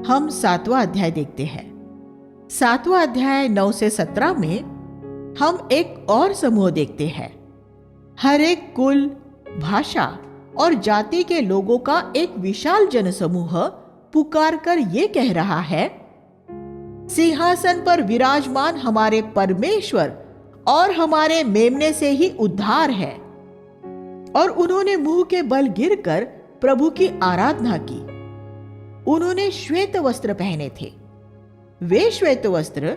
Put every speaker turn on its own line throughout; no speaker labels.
हम 7वां अध्याय देखते हैं। 7वां अध्याय 9 से 17 में हम एक और समूह देखते हैं। हर एक कुल, भाषा और जाति के लोगों का एक विशाल जनसमूह पुकार कर ये कह रहा है, सिंहासन पर विराजमान हमारे परमेश्वर और हमारे मेमने से ही उद्धार है। और उन्होंने मुंह के बल गिरकर प्रभु की आराधना की। उन्होंने श्वेत वस्त्र पहने थे, वे श्वेत वस्त्र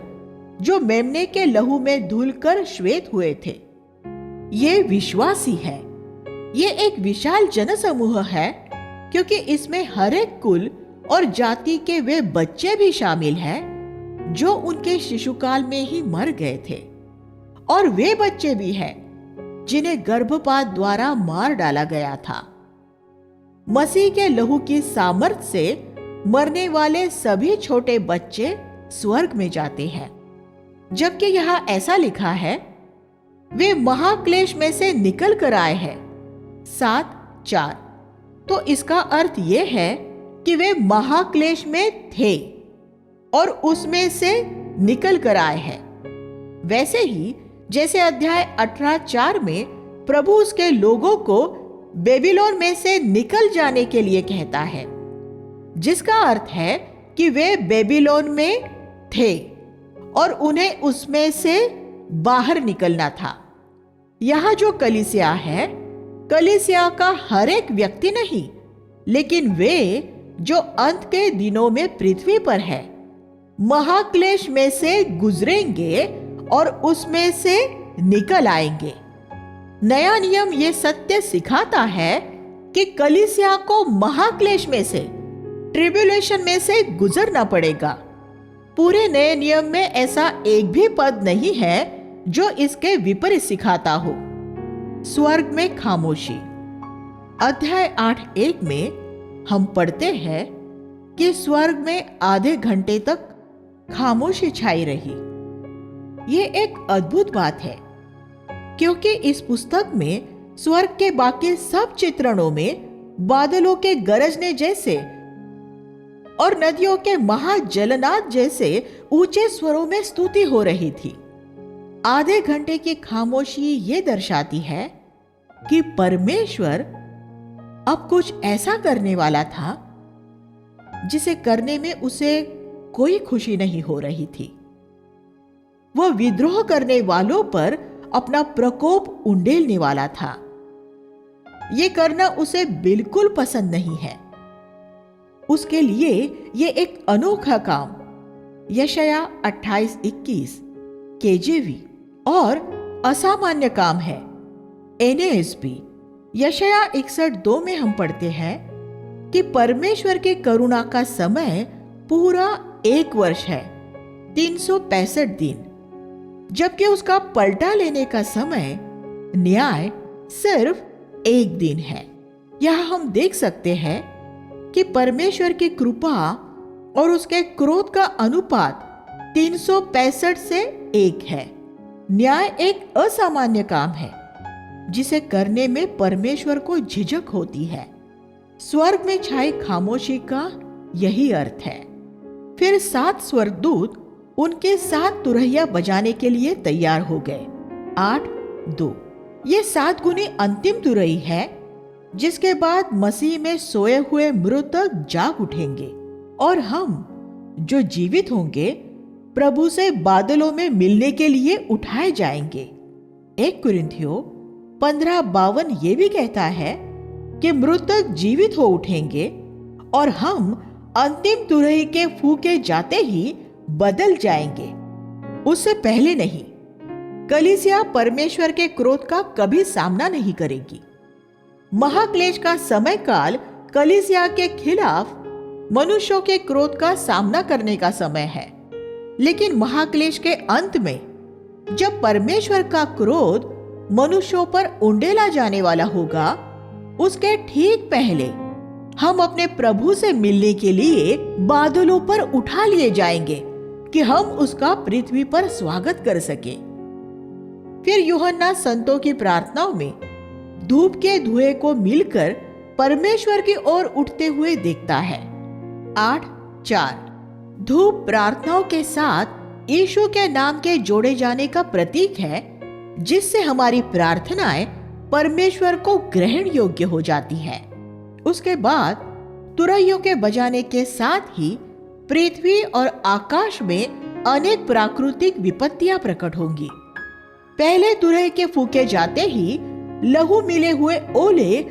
जो मेमने के लहू में धुलकर श्वेत हुए थे। ये विश्वासी है। ये एक विशाल जनसमूह है क्योंकि इसमें हर एक कुल और जाति के वे बच्चे भी शामिल हैं जो उनके शिशुकाल में ही मर गए थे, और वे बच्चे भी हैं जिन्हें गर्भपात द्वारा मार डाला गया था। मसीह के लहू की सामर्थ से मरने वाले सभी छोटे बच्चे स्वर्ग में जाते हैं, जबकि यहां ऐसा लिखा है, वे महाक्लेश में से निकल कर आए हैं। 7:4। तो इसका अर्थ यह है कि वे महाक्लेश में थे और उसमें से निकल कर आए हैं। वैसे ही जैसे अध्याय 18:4 में प्रभु उसके लोगों को बेबीलोन में से निकल जाने के लिए कहता है, जिसका अर्थ है कि वे बेबीलोन में थे और उन्हें उसमें से बाहर निकलना था। यहां जो कलीसिया है, कलीसिया का हर एक व्यक्ति नहीं, लेकिन वे जो अंत के दिनों में पृथ्वी पर है, महाक्लेश में से गुजरेंगे और उसमें से निकल आएंगे। नया नियम ये सत्य सिखाता है कि कलीसिया को महाक्लेश में से, ट्रिब्यूलेशन में से गुजरना पड़ेगा। पूरे नए नियम में ऐसा एक भी पद नहीं है जो इसके विपरीत सिखाता हो। स्वर्ग में खामोशी। अध्याय 8:1 में हम पढ़ते हैं कि स्वर्ग में आधे घंटे तक खामोशी छाई रही। ये एक अद्भुत बात है क्योंकि इस पुस्तक में स्वर्ग के बाकी सब चित्रणों में बादलों के गरजने जैसे और नदियों के महाजलनाद जैसे ऊंचे स्वरों में स्तुति हो रही थी। आधे घंटे की खामोशी ये दर्शाती है कि परमेश्वर अब कुछ ऐसा करने वाला था जिसे करने में उसे कोई खुशी नहीं हो रही थी। वह विद्रोह करने वालों पर अपना प्रकोप उंडेलने वाला था। यह करना उसे बिल्कुल पसंद नहीं है। उसके लिए यह एक अनोखा काम यशाया 28:21 केजेवी और असामान्य काम है NASB। यशाया 61:2 में हम पढ़ते हैं कि परमेश्वर की करुणा का समय पूरा 1 वर्ष है, 365 दिन, जबकि उसका पलटा लेने का समय, न्याय, सिर्फ 1 दिन है। यह हम देख सकते हैं कि परमेश्वर की कृपा और उसके क्रोध का अनुपात 365 से 1 है। न्याय एक असामान्य काम है जिसे करने में परमेश्वर को झिझक होती है। स्वर्ग में छाई खामोशी का यही अर्थ है। फिर 7 स्वर्गदूत उनके 7 तुरहिया बजाने के लिए तैयार हो गए। 8:2। ये 7 गुनी अंतिम तुरही है जिसके बाद मसीह में सोए हुए मृतक जाग उठेंगे और हम जो जीवित होंगे प्रभु से बादलों में मिलने के लिए उठाए जाएंगे। 1 कुरिन्थियों 15:52 ये भी कहता है कि मृतक जीवित हो उठेंगे और हम अंतिम तुरही के फूके जाते ही बदल जाएंगे, उससे पहले नहीं। कलीसिया परमेश्वर के क्रोध का कभी सामना नहीं करेगी। महाक्लेश का समय काल कलीसिया के खिलाफ मनुष्यों के क्रोध का सामना करने का समय है, लेकिन महाक्लेश के अंत में जब परमेश्वर का क्रोध मनुष्यों पर उंडेला जाने वाला होगा, उसके ठीक पहले हम अपने प्रभु से मिलने के लिए बादलों पर उठा लिए जाएंगे कि हम उसका पृथ्वी पर स्वागत कर सके। फिर यूहन्ना संतों की प्रार्थनाओं में धूप के धुएं को मिलकर परमेश्वर की ओर उठते हुए देखता है। 4 धूप प्रार्थनाओं के साथ यीशु के नाम के जोड़े जाने का प्रतीक है, जिससे हमारी प्रार्थनाएं परमेश्वर को ग्रहण योग्य हो जाती है। उसके बाद तुरहियों के बजाने के साथ ही पृथ्वी और आकाश में अनेक प्राकृतिक विपत्तियां प्रकट होंगी। पहले तुरही के फूके जाते ही लहू मिले हुए ओले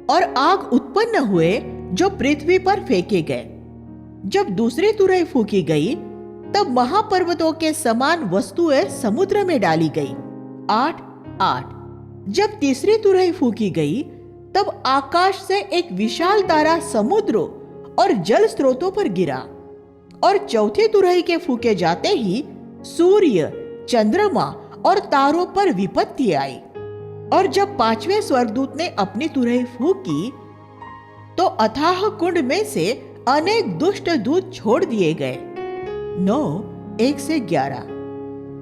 और आग उत्पन्न हुए जो पृथ्वी पर फेंके गए। जब दूसरी तुरही फूकी गई तब महापर्वतों के समान वस्तुएं समुद्र में डाली गई। 8:8 जब तीसरी तुरही फूकी गई तब आकाश से एक विशाल तारा समुद्रों और जल स्रोतों पर गिरा। और चौथी तुरही के फूके जाते ही सूर्य, चंद्रमा और तारों पर विपत्ति आई। और जब पांचवें स्वर्गदूत ने अपनी तुरही फूकी तो अथाह कुंड में से अनेक दुष्ट दूत छोड़ दिए गए। 9:1-11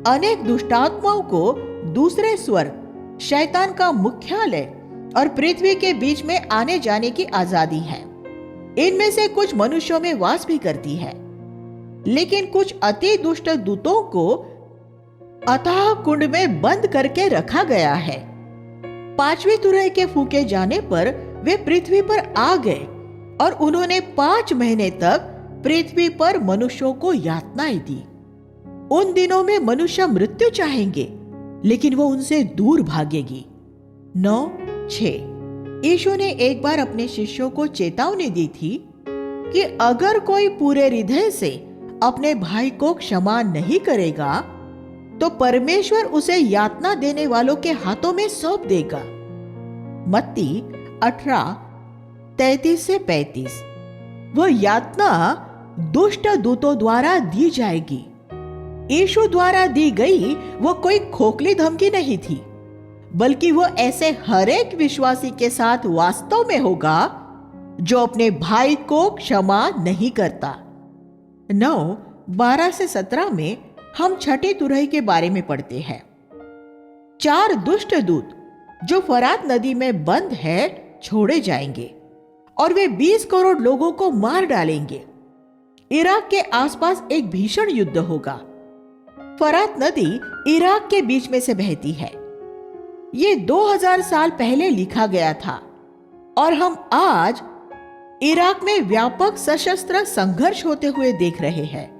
अनेक दुष्टात्माओं को दूसरे स्वर्ग, शैतान का मुख्यालय और पृथ्वी के बीच में आने जाने की आजादी है। इनमें से कुछ मनुष्यों में वास भी करती है, लेकिन कुछ अति दुष्ट दूतों को अथाह कुंड में बंद करके रखा गया है। पांचवी तुरही के फूके जाने पर वे पृथ्वी पर आ गए और उन्होंने 5 महीने तक पृथ्वी पर मनुष्यों को यातनाएं दी। उन दिनों में मनुष्य मृत्यु चाहेंगे, लेकिन वो उनसे दूर भागेगी। 9:6 यीशु ने एक बार अपने शिष्यों को चेतावनी दी थी कि अगर कोई पूरे हृदय से अपने भाई को क्षमा नहीं करेगा तो परमेश्वर उसे यातना देने वालों के हाथों में सौंप देगा। मत्ती 18:33-35 वह यातना दुष्ट दूतों द्वारा दी जाएगी। यीशु द्वारा दी गई वो कोई खोखली धमकी नहीं थी, बल्कि वो ऐसे हर एक विश्वासी के साथ वास्तव में होगा जो अपने भाई को क्षमा नहीं करता। 9:12-17 में हम छठी तुरही के बारे में पढ़ते हैं। 4 दुष्ट दूत जो फरात नदी में बंद है छोड़े जाएंगे और वे 20 करोड़ लोगों को मार डालेंगे। इराक के आसपास एक भीषण युद्ध होगा। फरात नदी इराक के बीच में से बहती है। ये 2000 साल पहले लिखा गया था और हम आज इराक में व्यापक सशस्त्र संघर्ष होते हुए देख रहे हैं।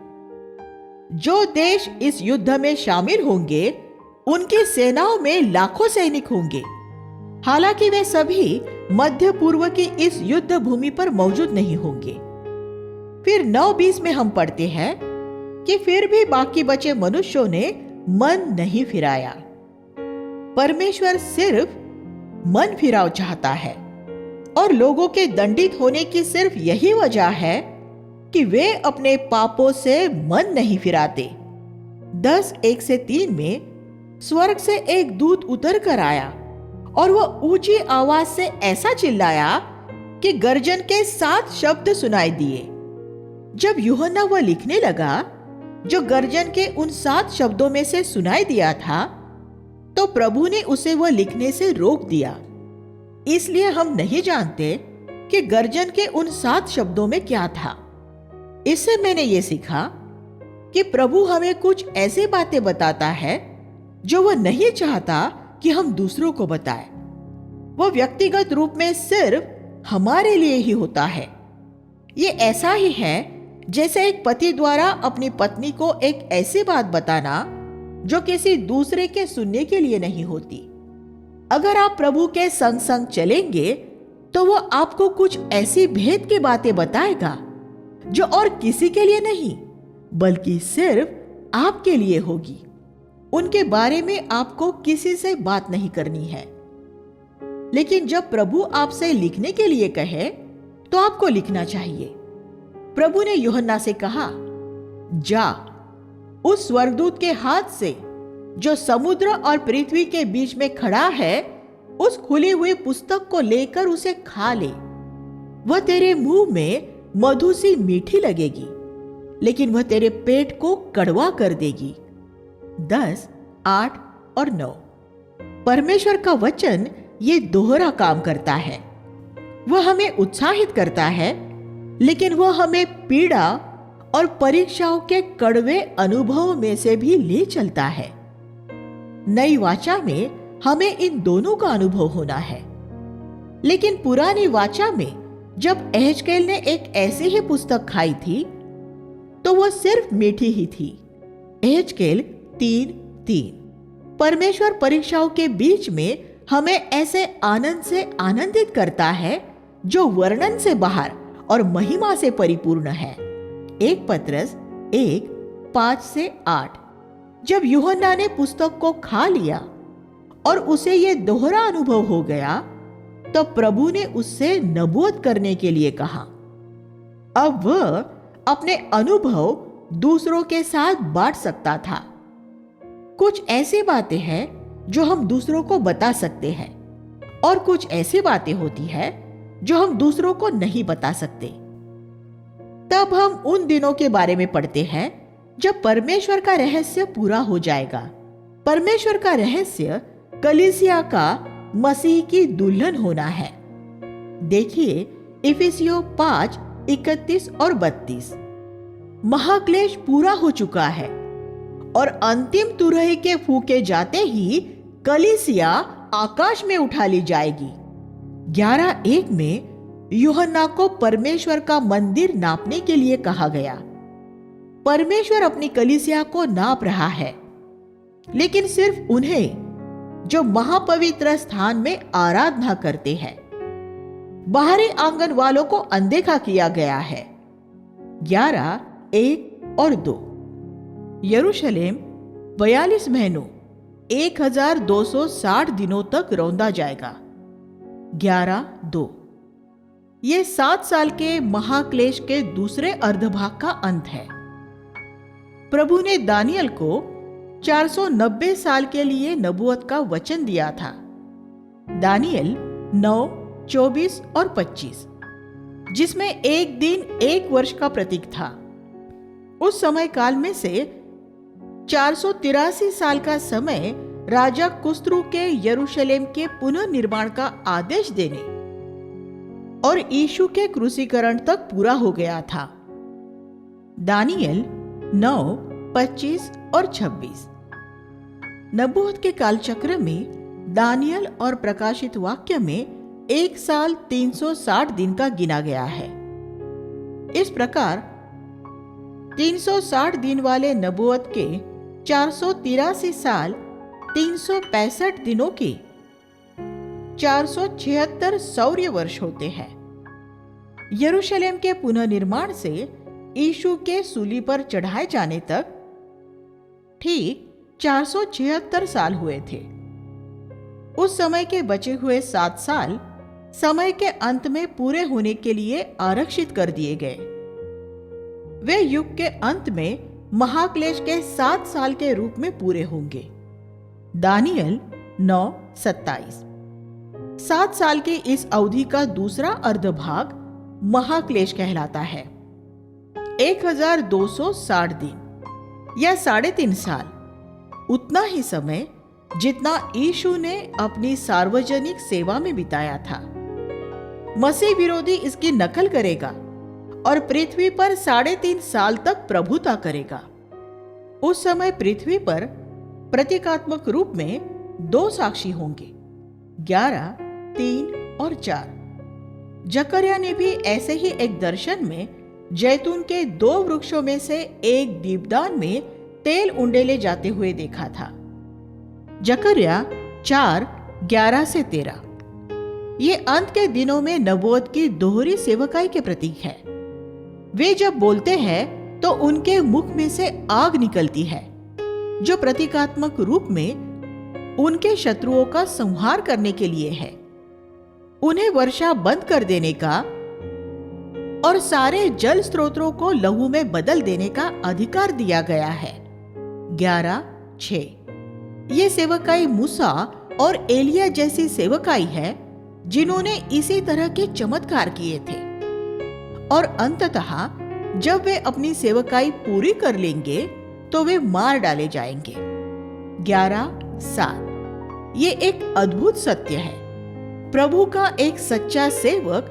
जो देश इस युद्ध में शामिल होंगे उनकी सेनाओं में लाखों सैनिक होंगे। हालांकि वे सभी मध्य पूर्व की इस युद्ध भूमि पर मौजूद नहीं होंगे। फिर 9:20 में हम पढ़ते हैं कि फिर भी बाकी बचे मनुष्यों ने मन नहीं फिराया। परमेश्वर सिर्फ मन फिराव चाहता है और लोगों के दंडित होने की सिर्फ यही वजह है कि वे अपने पापों से मन नहीं फिराते। 10:1-3 में स्वर्ग से एक दूत उतर कर आया और वह ऊंची आवाज से ऐसा चिल्लाया कि गर्जन के 7 शब्द सुनाई दिए। जब यूहन्ना वह लिखने लगा जो गर्जन के उन 7 शब्दों में से सुनाई दिया था, तो प्रभु ने उसे वह लिखने से रोक दिया। इसलिए हम नहीं जानते कि गर्जन के उन 7 शब्दों में क्या था। इससे मैंने ये सीखा कि प्रभु हमें कुछ ऐसी बातें बताता है जो वह नहीं चाहता कि हम दूसरों को बताएं। वह व्यक्तिगत रूप में सिर्फ हमारे लिए ही होता है। ये ऐसा ही है जैसे एक पति द्वारा अपनी पत्नी को एक ऐसी बात बताना जो किसी दूसरे के सुनने के लिए नहीं होती। अगर आप प्रभु के संग संग चलेंगे तो वो आपको कुछ ऐसी भेद की बातें बताएगा जो और किसी के लिए नहीं बल्कि सिर्फ आपके लिए होगी। उनके बारे में आपको किसी से बात नहीं करनी है। लेकिन जब प्रभु आपसे लिखने के लिए कहे तो आपको लिखना चाहिए। प्रभु ने यूहन्ना से कहा, जा उस स्वर्गदूत के हाथ से जो समुद्र और पृथ्वी के बीच में खड़ा है उस खुली हुई पुस्तक को लेकर उसे खा ले। वह तेरे मुंह में मधु सी मीठी लगेगी, लेकिन वह तेरे पेट को कड़वा कर देगी। 10, 8 और 9 परमेश्वर का वचन ये दोहरा काम करता है। वह हमें उत्साहित करता है, लेकिन वह हमें पीड़ा और परीक्षाओं के कड़वे अनुभव में से भी ले चलता है। नई वाचा में हमें इन दोनों का अनुभव होना है। लेकिन पुरानी वाचा में जब एहेजकेल ने एक ऐसी ही पुस्तक खाई थी तो वह सिर्फ मीठी ही थी। एहेजकेल 3:3। परमेश्वर परीक्षाओं के बीच में हमें ऐसे आनंद से आनंदित करता है जो वर्णन से बाहर और महिमा से परिपूर्ण है। 1 पतरस 1:5-8। जब यूहन्ना ने पुस्तक को खा लिया और उसे यह दोहरा अनुभव हो गया तो प्रभु ने उससे नबूवत करने के लिए कहा। अब वह अपने अनुभव दूसरों के साथ बांट सकता था। कुछ ऐसी बातें हैं जो हम दूसरों को बता सकते हैं और कुछ ऐसी बातें होती है जो हम दूसरों को नहीं बता सकते। तब हम उन दिनों के बारे में पढ़ते हैं जब परमेश्वर का रहस्य पूरा हो जाएगा। परमेश्वर का रहस्य कलीसिया का मसीह की दुल्हन होना है। देखिए इफिसियों 5:31 और 32। महाक्लेश पूरा हो चुका है और अंतिम तुरही के फूके जाते ही कलीसिया आकाश में उठा ली जाएगी। 11:1 में यूहन्ना को परमेश्वर का मंदिर नापने के लिए कहा गया। परमेश्वर अपनी कलीसिया को नाप रहा है, लेकिन सिर्फ उन्हें जो महापवित्र स्थान में आराधना करते हैं। बाहरी आंगन वालों को अनदेखा किया गया है। 11:1 और 2। यरूशलेम 42 महीनों 1260 दिनों तक रौंदा जाएगा। 11:2। यह 7 साल के महाक्लेश के दूसरे अर्धभाग का अंत है। प्रभु ने दानियल को 490 साल के लिए नबूवत का वचन दिया था। दानियल 9:24 और 25, जिसमें एक दिन 1 वर्ष का प्रतीक था। उस समय काल में से 483 साल का समय राजा कुस्रू के यरूशलेम के पुनर्निर्माण का आदेश देने और यीशु के क्रूसीकरण तक पूरा हो गया था। दानियल 9:25 और 26। नबूवत के कालचक्र में दानियल और प्रकाशित वाक्य में 1 साल 360 दिन का गिना गया है। इस प्रकार 360 दिन वाले नबूवत के 483 साल 365 दिनों के 476 सौर्य वर्ष होते हैं। यरूशलेम के पुनर्निर्माण से यीशु के सूली पर चढ़ाए जाने तक ठीक 476 साल हुए थे। उस समय के बचे हुए 7 साल समय के अंत में पूरे होने के लिए आरक्षित कर दिए गए। वे युग के अंत में महाक्लेश के 7 साल के रूप में पूरे होंगे। दानियल 9:27। 7 साल की इस अवधि का दूसरा अर्धभाग महाक्लेश कहलाता है। 1260 दिन या 3.5 साल, उतना ही समय जितना यीशु ने अपनी सार्वजनिक सेवा में बिताया था। मसीह विरोधी इसकी नकल करेगा और पृथ्वी पर 3.5 साल तक प्रभुता करेगा। उस समय पृथ्वी पर प्रतीकात्मक रूप में 2 साक्षी होंगे, 11, 3 और 4। जकरिया ने भी ऐसे ही एक दर्शन में जैतून के 2 वृक्षों में से एक दीपदान में तेल उंडेले जाते हुए देखा था। जकरिया 4:11-13। ये अंत के दिनों में नबूवत की दोहरी सेवकाई के प्रतीक है। वे जब बोलते हैं तो उनके मुख में से आग निकलती है, जो प्रतीकात्मक रूप में उनके शत्रुओं का संहार करने के लिए है। उन्हें वर्षा बंद कर देने का और सारे जल स्रोतों को लहू में बदल देने का अधिकार दिया गया है। 11:6। ये सेवकाई मूसा और एलिया जैसी सेवकाई है जिन्होंने इसी तरह के चमत्कार किए थे, और अंततः जब वे अपनी सेवकाई पूरी कर लेंगे तो वे मार डाले जाएंगे। 11:7। ये एक अद्भुत सत्य है। प्रभु का एक सच्चा सेवक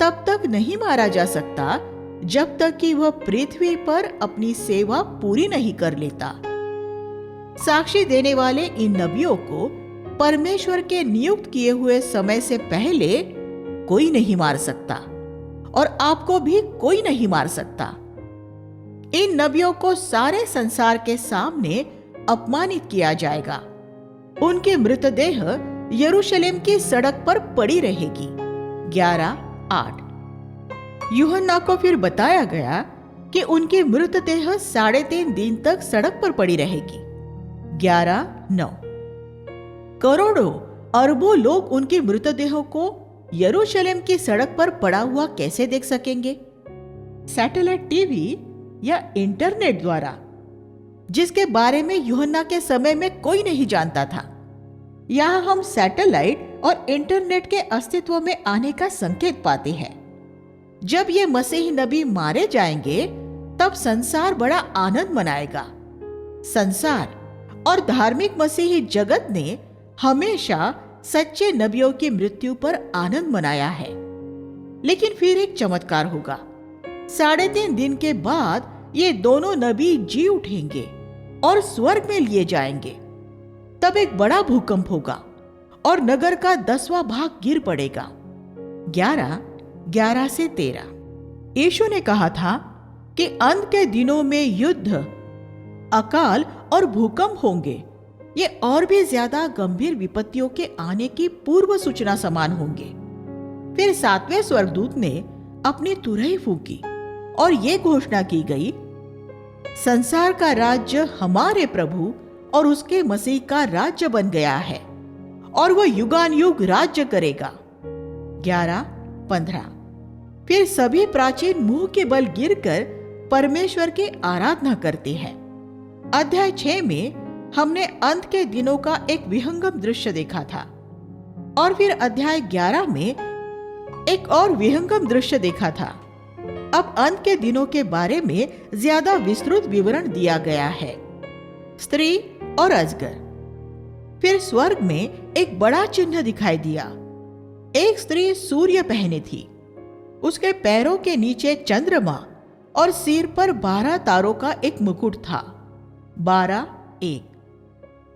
तब तक नहीं मारा जा सकता जब तक कि वह पृथ्वी पर अपनी सेवा पूरी नहीं कर लेता। साक्षी देने वाले इन नबियों को परमेश्वर के नियुक्त किए हुए समय से पहले कोई नहीं मार सकता और आपको भी कोई नहीं मार सकता। इन नबियों को सारे संसार के सामने अपमानित किया जाएगा। उनकी मृतदेह यरूशलेम की सड़क पर पड़ी रहेगी। 11:8। यूहन्ना को फिर बताया गया कि उनकी मृतदेह 3.5 दिन तक सड़क पर पड़ी रहेगी। 11:9। करोड़ों अरबों लोग उनकी मृतदेहों को यरूशलेम की सड़क पर पड़ा हुआ कैसे देख सकेंगे? सैटेलाइट टीवी या इंटरनेट द्वारा, जिसके बारे में यूहन्ना के समय में कोई नहीं जानता था। यहां हम सैटेलाइट और इंटरनेट के अस्तित्व में आने का संकेत पाते हैं। जब ये मसीही नबी मारे जाएंगे तब संसार बड़ा आनंद मनाएगा। संसार और धार्मिक मसीही जगत ने हमेशा सच्चे नबियों की मृत्यु पर आनंद मनाया है। लेकिन फिर एक चमत्कार होगा। 3.5 दिन के बाद ये दोनों नबी जी उठेंगे और स्वर्ग में लिए जाएंगे। तब एक बड़ा भूकंप होगा और नगर का 10वां भाग गिर पड़ेगा। 11:11 से 13। यीशु ने कहा था कि अंत के दिनों में युद्ध, अकाल और भूकंप होंगे। ये और भी ज्यादा गंभीर विपत्तियों के आने की पूर्व सूचना समान होंगे। फिर 7वें स्वर्गदूत ने अपनी तुरही फूंकी और ये घोषणा की गई, संसार का राज्य हमारे प्रभु और उसके मसीह का राज्य बन गया है और वह युगानुयुग राज्य करेगा। 11:15। फिर सभी प्राचीन मुंह के बल गिरकर परमेश्वर की आराधना करते हैं। अध्याय 6 में हमने अंत के दिनों का एक विहंगम दृश्य देखा था और फिर अध्याय 11 में एक और विहंगम दृश्य देखा था। अब अंत के दिनों के बारे में ज्यादा विस्तृत विवरण दिया गया है। स्त्री और अजगर। फिर स्वर्ग में एक बड़ा चिन्ह दिखाई दिया। एक स्त्री सूर्य पहने थी। उसके पैरों के नीचे चंद्रमा और सिर पर 12 तारों का एक मुकुट था। 12:1।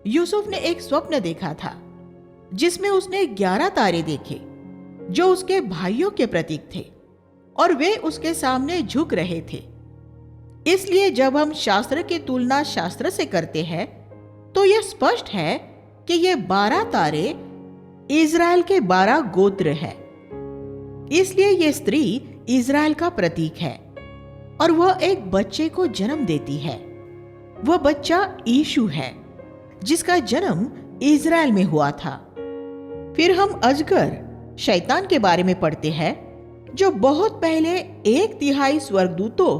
यूसुफ ने एक स्वप्न देखा था जिसमें उसने 11 तारे देखे जो उसके भाइयों के प्रतीक थे और वे उसके सामने झुक रहे थे। इसलिए जब हम शास्त्र की तुलना शास्त्र से करते हैं तो यह स्पष्ट है कि ये 12 तारे इज़राइल के 12 गोत्र है। इसलिए यह स्त्री इज़राइल का प्रतीक है और वह एक बच्चे को जन्म देती है। वह बच्चा यीशु है जिसका जन्म इज़राइल में हुआ था। फिर हम अजगर, शैतान के बारे में पढ़ते हैं जो बहुत पहले 1/3 स्वर्गदूतों,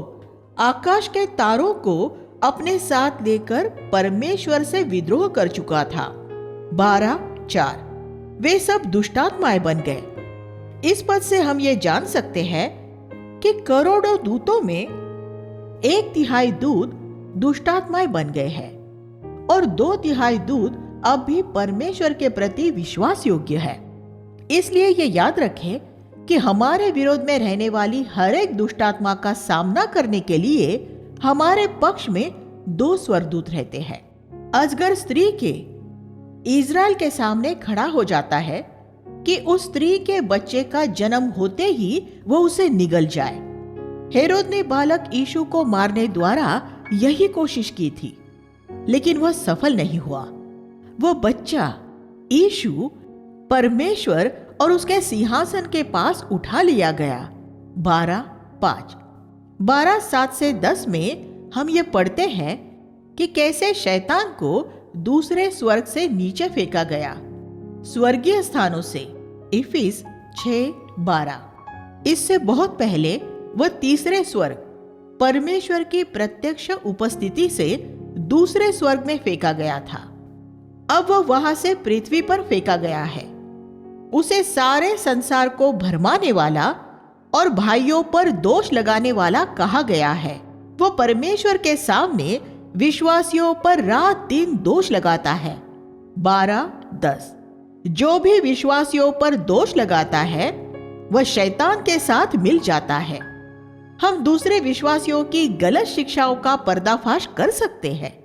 आकाश के तारों को अपने साथ लेकर परमेश्वर से विद्रोह कर चुका था। 12:4। वे सब दुष्टात्माएं बन गए। इस पद से हम ये जान सकते हैं कि करोड़ों दूतों में 1/3 दूत दुष्टात्माएं बन गए हैं और 2/3 दूत अब भी परमेश्वर के प्रति विश्वास योग्य है। इसलिए ये याद रखें कि हमारे विरोध में रहने वाली हर एक दुष्टात्मा का सामना करने के लिए हमारे पक्ष में 2 स्वर्गदूत रहते हैं। अजगर स्त्री के इज़राइल के सामने खड़ा हो जाता है कि उस स्त्री के बच्चे का जन्म होते ही वो उसे निगल जाए। हेरोद ने बालक यीशु को मारने द्वारा यही कोशिश की थी, लेकिन वह सफल नहीं हुआ। वह बच्चा यीशु परमेश्वर और उसके सिंहासन के पास उठा लिया गया। 12:5। 12:7 से 10 में हम ये पढ़ते हैं कि कैसे शैतान को दूसरे स्वर्ग से नीचे फेंका गया, स्वर्गीय स्थानों से। इफिस 6:12। इससे बहुत पहले वह तीसरे स्वर्ग परमेश्वर की प्रत्यक्ष उपस्थिति से दूसरे स्वर्ग में फेंका गया था। अब वह वहां से पृथ्वी पर फेंका गया है। उसे सारे संसार को भरमाने वाला और भाइयों पर दोष लगाने वाला कहा गया है। वो परमेश्वर के सामने विश्वासियों पर रात दिन दोष लगाता है। 12:10। जो भी विश्वासियों पर दोष लगाता है वह शैतान के साथ मिल जाता है। हम दूसरे विश्वासियों की गलत शिक्षाओं का पर्दाफाश कर सकते हैं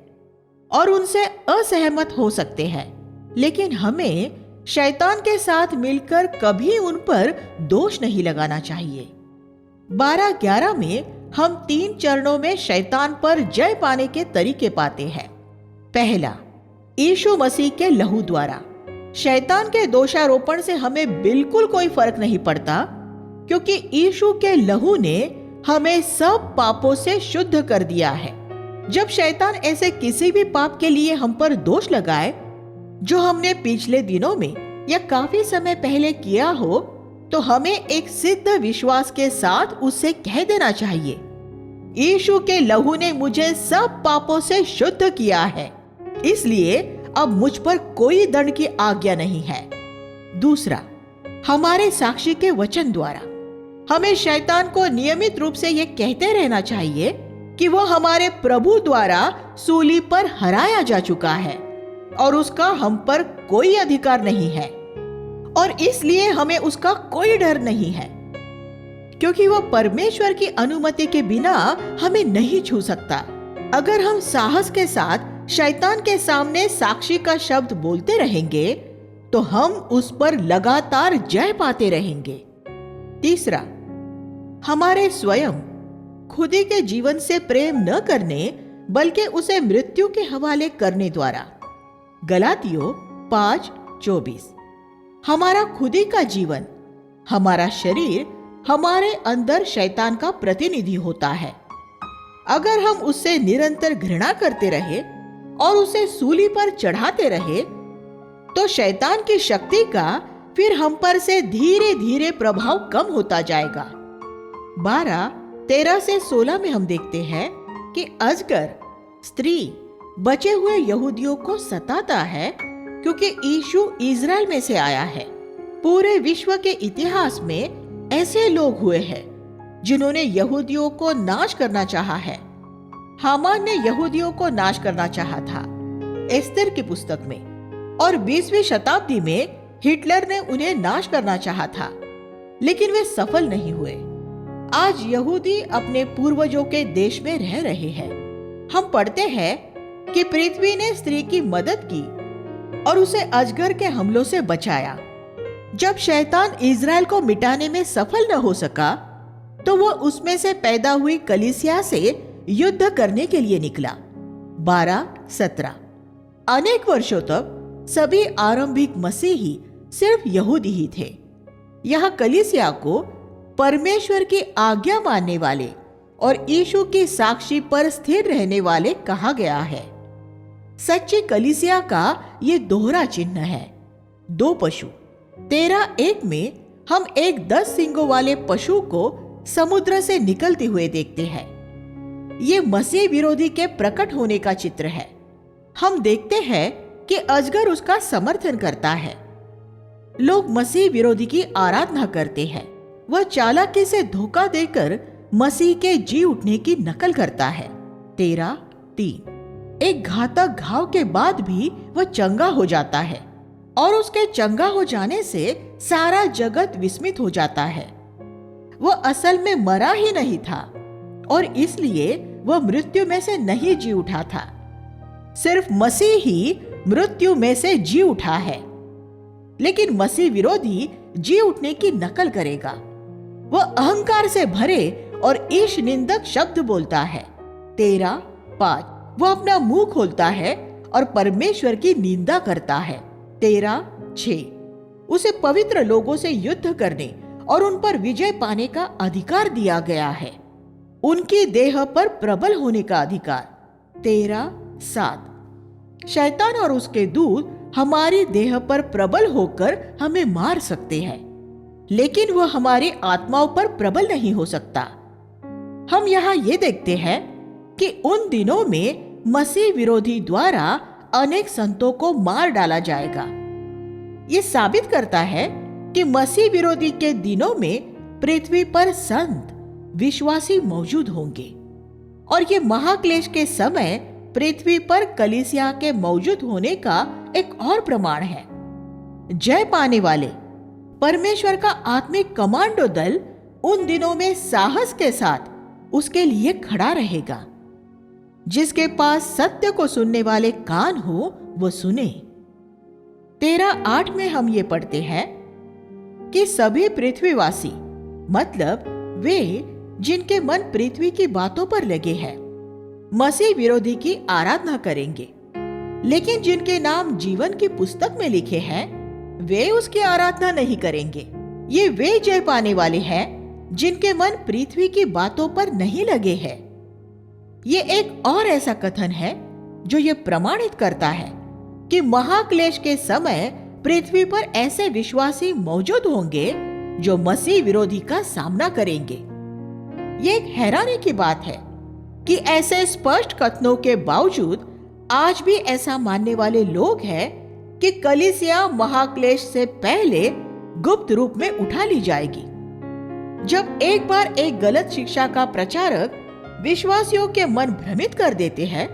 और उनसे असहमत हो सकते हैं, लेकिन हमें शैतान के साथ मिलकर कभी उन पर दोष नहीं लगाना चाहिए। 12-11 में हम 3 चरणों में शैतान पर जय पाने के तरीके पाते हैं। पहला, यीशु मसीह के लहू द्वारा। शैतान के दोषारोपण से हमें बिल्कुल कोई फर्क नहीं पड़ता, क्योंकि यीशु के लहू ने हमें सब पापों से शुद्ध कर दिया है। जब शैतान ऐसे किसी भी पाप के लिए हम पर दोष लगाए जो हमने पिछले दिनों में या काफी समय पहले किया हो, तो हमें एक सिद्ध विश्वास के साथ उससे कह देना चाहिए, यीशु के लहू ने मुझे सब पापों से शुद्ध किया है, इसलिए अब मुझ पर कोई दंड की आज्ञा नहीं है। दूसरा, हमारे साक्षी के वचन द्वारा। हमें शैतान को नियमित रूप से यह कहते रहना चाहिए कि वह हमारे प्रभु द्वारा सूली पर हराया जा चुका है और उसका हम पर कोई अधिकार नहीं है, और इसलिए हमें उसका कोई डर नहीं है, क्योंकि वह परमेश्वर की अनुमति के बिना हमें नहीं छू सकता। अगर हम साहस के साथ शैतान के सामने साक्षी का शब्द बोलते रहेंगे, तो हम उस पर लगातार जय पाते रहेंगे। तीसरा, हमारे स्वयं खुदी के जीवन से प्रेम न करने बल्कि उसे मृत्यु के हवाले करने द्वारा। गलातियों 5:24। हमारा खुदी का जीवन, हमारा शरीर हमारे अंदर शैतान का प्रतिनिधि होता है। अगर हम उससे निरंतर घृणा करते रहे और उसे सूली पर चढ़ाते रहे, तो शैतान की शक्ति का फिर हम पर से धीरे धीरे प्रभाव कम होता जाएगा। 12:13-16 में हम देखते हैं कि अजगर स्त्री बचे हुए यहूदियों को सताता है, क्योंकि यीशु इज़राइल में से आया है। पूरे विश्व के इतिहास में ऐसे लोग हुए हैं जिन्होंने यहूदियों को नाश करना चाहा है। हामान ने यहूदियों को नाश करना चाहा था एस्तर की पुस्तक में, और 20वीं शताब्दी में हिटलर ने उन्हें नाश करना चाहा था, लेकिन वे सफल नहीं हुए। आज यहूदी अपने पूर्वजों के देश में रह रहे हैं। हम पढ़ते हैं कि पृथ्वी ने स्त्री की मदद की और उसे अजगर के हमलों से बचाया। जब शैतान इज़राइल को मिटाने में सफल न हो सका, तो वह उसमें से पैदा हुई कलीसिया से युद्ध करने के लिए निकला। 12:17। अनेक वर्षों तक सभी आरंभिक मसीही सिर्फ यहूदी ही थे। यह कलीसिया को परमेश्वर की आज्ञा मानने वाले और यीशु की साक्षी पर स्थिर रहने वाले कहा गया है। सच्ची कलीसिया का ये दोहरा चिन्ह है। 2 पशु। 13:1 में हम एक 10 सींगों वाले पशु को समुद्र से निकलते हुए देखते हैं। ये मसीह विरोधी के प्रकट होने का चित्र है। हम देखते हैं कि अजगर उसका समर्थन करता है। लोग मसीह विरोधी की आराधना करते हैं। वह चालाकी से धोखा देकर मसीह के जी उठने की नकल करता है। 13:3। एक घातक घाव के बाद भी वह चंगा हो जाता है, और उसके चंगा हो जाने से सारा जगत विस्मित हो जाता है। वह असल में मरा ही नहीं था, और इसलिए वह मृत्यु में से नहीं जी उठा था। सिर्फ मसीह ही मृत्यु में से जी उठा है, लेकिन मसीह विरोधी जी उठने की नकल करेगा। वह अहंकार से भरे और ईश निंदक शब्द बोलता है। 13:5। वह अपना मुंह खोलता है और परमेश्वर की निंदा करता है। 13:6। उसे पवित्र लोगों से युद्ध करने और उन पर विजय पाने का अधिकार दिया गया है, उनकी देह पर प्रबल होने का अधिकार। 13:7। शैतान और उसके दूत हमारी देह पर प्रबल होकर हमें मार सकते हैं, लेकिन वह हमारी आत्माओं पर प्रबल नहीं हो सकता। हम यहाँ ये देखते हैं कि उन दिनों में मसीह विरोधी द्वारा अनेक संतों को मार डाला जाएगा। ये साबित करता है कि मसीह विरोधी के दिनों में पृथ्वी पर संत विश्वासी मौजूद होंगे, और ये महाक्लेश के समय पृथ्वी पर कलीसिया के मौजूद होने का एक और प्रमाण है। जय पाने वाले परमेश्वर का आत्मिक कमांडो दल उन दिनों में साहस के साथ उसके लिए खड़ा रहेगा। जिसके पास सत्य को सुनने वाले कान हो वो सुने। 13:8 में हम ये पढ़ते हैं कि सभी पृथ्वीवासी, मतलब वे जिनके मन पृथ्वी की बातों पर लगे हैं, मसीह विरोधी की आराधना करेंगे। लेकिन जिनके नाम जीवन की पुस्तक में लिखे हैं वे उसकी आराधना नहीं करेंगे। ये वे जय पाने वाले हैं जिनके मन पृथ्वी की बातों पर नहीं लगे हैं। ये एक और ऐसा कथन है जो ये प्रमाणित करता है कि महाक्लेश के समय पृथ्वी पर ऐसे विश्वासी मौजूद होंगे जो मसीह विरोधी का सामना करेंगे। ये एक हैरानी की बात है कि ऐसे स्पष्ट कथनों के बावजूद आज भी ऐसा मानने वाले लोग हैं कि कलीसिया महाक्लेश से पहले गुप्त रूप में उठा ली जाएगी। जब एक बार एक गलत शिक्षा का प्रचारक विश्वासियों के मन भ्रमित कर देते हैं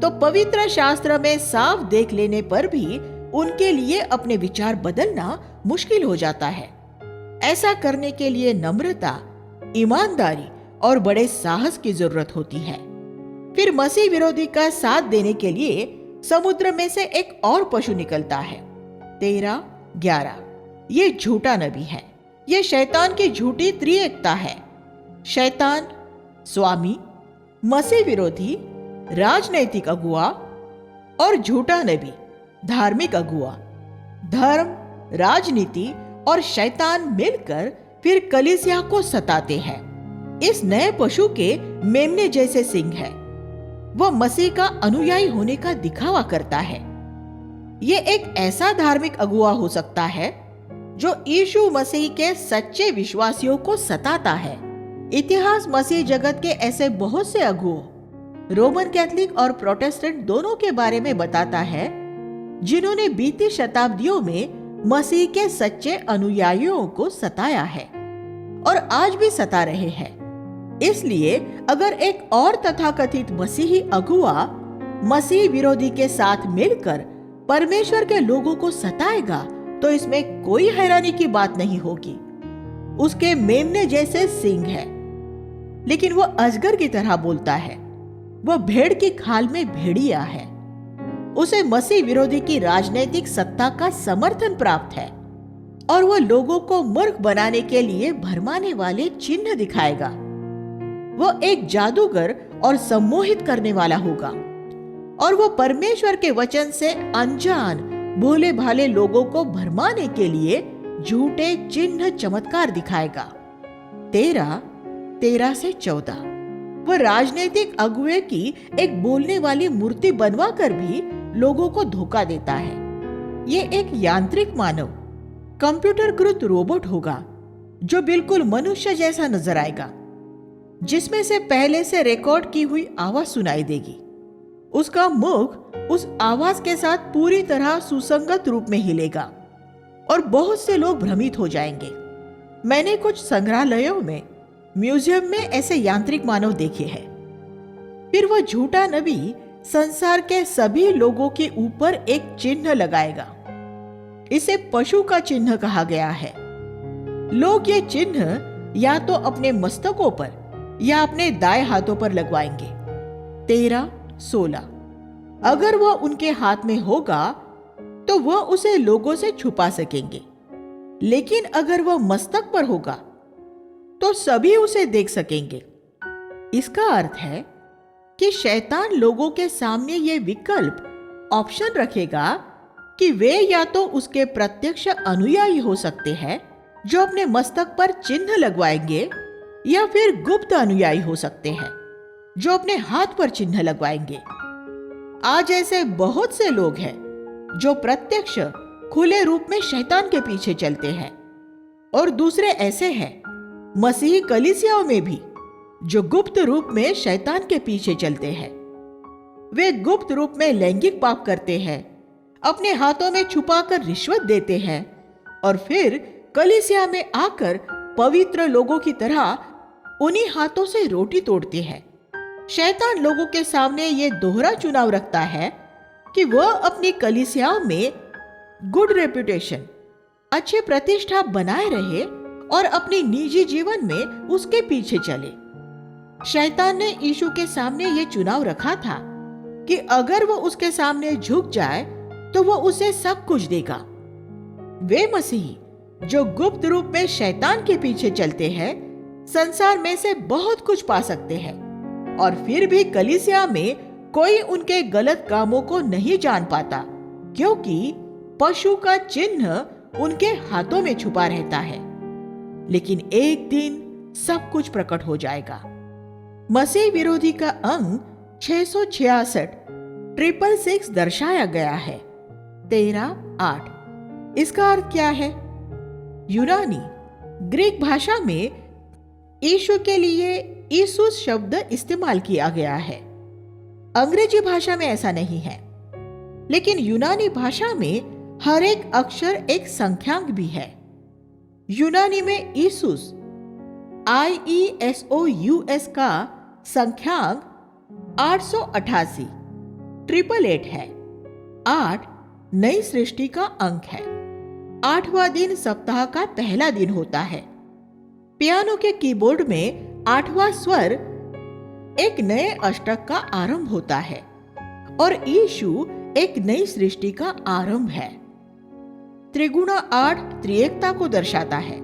तो पवित्र शास्त्र में साफ देख लेने पर भी उनके लिए अपने विचार बदलना मुश्किल हो जाता है। ऐसा करने के लिए नम्रता, ईमानदारी और बड़े साहस की जरूरत होती है। फिर मसीह विरोधी का साथ देने के लिए समुद्र में से एक और पशु निकलता है। 13:11 ये झूठा नबी है। ये शैतान की झूठी त्रिएकता है। शैतान स्वामी, मसीह विरोधी, राजनैतिक अगुआ और झूठा नबी धार्मिक अगुआ, धर्म, राजनीति और शैतान मिलकर फिर कलीसिया को सताते हैं। इस नए पशु के मेमने जैसे सिंग है। वह मसीह का अनुयायी होने का दिखावा करता है। ये एक ऐसा धार्मिक अगुआ हो सकता है जो यीशु मसीह के सच्चे विश्वासियों को सताता है। इतिहास मसीह जगत के ऐसे बहुत से अगुओं, रोमन कैथोलिक और प्रोटेस्टेंट दोनों के बारे में बताता है जिन्होंने बीती शताब्दियों में मसीह के सच्चे अनुयायियों को सताया है और आज भी सता रहे हैं। इसलिए अगर एक और तथाकथित मसीही अगुआ मसीह विरोधी के साथ मिलकर परमेश्वर के लोगों को सताएगा तो इसमें कोई हैरानी की बात नहीं होगी। उसके मेमने जैसे सींग है, लेकिन वो अजगर की तरह बोलता है। वह भेड़ की खाल में भेड़िया है। उसे मसीह विरोधी की राजनीतिक सत्ता का समर्थन प्राप्त है और वह लोगों को मूर्ख बनाने के लिए भरमाने वाले चिन्ह दिखाएगा। वह एक जादूगर और सम्मोहित करने वाला होगा और वह परमेश्वर के वचन से अनजान भोले भाले लोगों को भरमाने के लिए झूठे चिन्ह चमत्कार दिखाएगा। 13 से 14 वह राजनीतिक अगुए की एक बोलने वाली मूर्ति बनवा कर भी लोगों को धोखा देता है। ये एक यांत्रिक मानव, कंप्यूटरकृत रोबोट होगा जो बिल्कुल मनुष्य जैसा नजर आएगा, जिसमें से पहले से रिकॉर्ड की हुई आवाज सुनाई देगी। उसका मुख उस आवाज के साथ पूरी तरह सुसंगत रूप में हिलेगा और बहुत से लोग भ्रमित हो जाएंगे। मैंने कुछ संग्रहालयों में, म्यूजियम में ऐसे यांत्रिक मानव देखे हैं। फिर वह झूठा नबी संसार के सभी लोगों के ऊपर एक चिन्ह लगाएगा। इसे पशु का चिन्ह कहा गया है। लोग ये चिन्ह या तो अपने मस्तकों पर या अपने दाएं हाथों पर लगवाएंगे। 13-16 अगर वह उनके हाथ में होगा तो वह उसे लोगों से छुपा सकेंगे, लेकिन अगर वह मस्तक पर होगा तो सभी उसे देख सकेंगे। इसका अर्थ है कि शैतान लोगों के सामने ये विकल्प ऑप्शन रखेगा कि वे या तो उसके प्रत्यक्ष अनुयायी हो सकते हैं जो अपने मस्तक पर चिन्ह लगवाएंगे, या फिर गुप्त अनुयायी हो सकते हैं जो अपने हाथ पर चिन्ह लगवाएंगे। आज ऐसे बहुत से लोग हैं जो प्रत्यक्ष खुले रूप में शैतान के पीछे चलते हैं, और दूसरे ऐसे हैं मसीही कलीसियाओं में भी जो गुप्त रूप में शैतान के पीछे चलते हैं। वे गुप्त रूप में लैंगिक पाप करते हैं, अपने हाथों में छुपाकर रिश्वत देते हैं और फिर कलीसिया में आकर पवित्र लोगों की तरह उन्हीं हाथों से रोटी तोड़ते हैं। शैतान लोगों के सामने ये दोहरा चुनाव रखता है कि वह अपनी कलीसियाओं में गुड रेपुटेशन, अच्छे प्रतिष्ठा बनाए रहे और अपनी निजी जीवन में उसके पीछे चले। शैतान ने यीशु के सामने ये चुनाव रखा था कि अगर वो उसके सामने झुक जाए तो वो उसे सब कुछ देगा। वे मसीही जो गुप्त रूप में शैतान के पीछे चलते हैं, संसार में से बहुत कुछ पा सकते हैं और फिर भी कलीसिया में कोई उनके गलत कामों को नहीं जान पाता, क्योंकि पशु का चिन्ह उनके हाथों में छुपा रहता है। लेकिन एक दिन सब कुछ प्रकट हो जाएगा। मसीह विरोधी का अंक 666 666 दर्शाया गया है। 13:8। इसका अर्थ क्या है? यूनानी ग्रीक भाषा में यीशु के लिए ईसुस शब्द इस्तेमाल किया गया है। अंग्रेजी भाषा में ऐसा नहीं है, लेकिन यूनानी भाषा में हर एक अक्षर एक संख्यांक भी है। यूनानी में ईसुस IESOUS का संख्यांक 888 888 है। 8 नई सृष्टि का अंक है। 8वां दिन सप्ताह का पहला दिन होता है। पियानो के कीबोर्ड में 8वां स्वर एक नए अष्टक का आरंभ होता है और यीशु एक नई सृष्टि का आरंभ है। त्रिगुणा 8 त्रिएकता को दर्शाता है।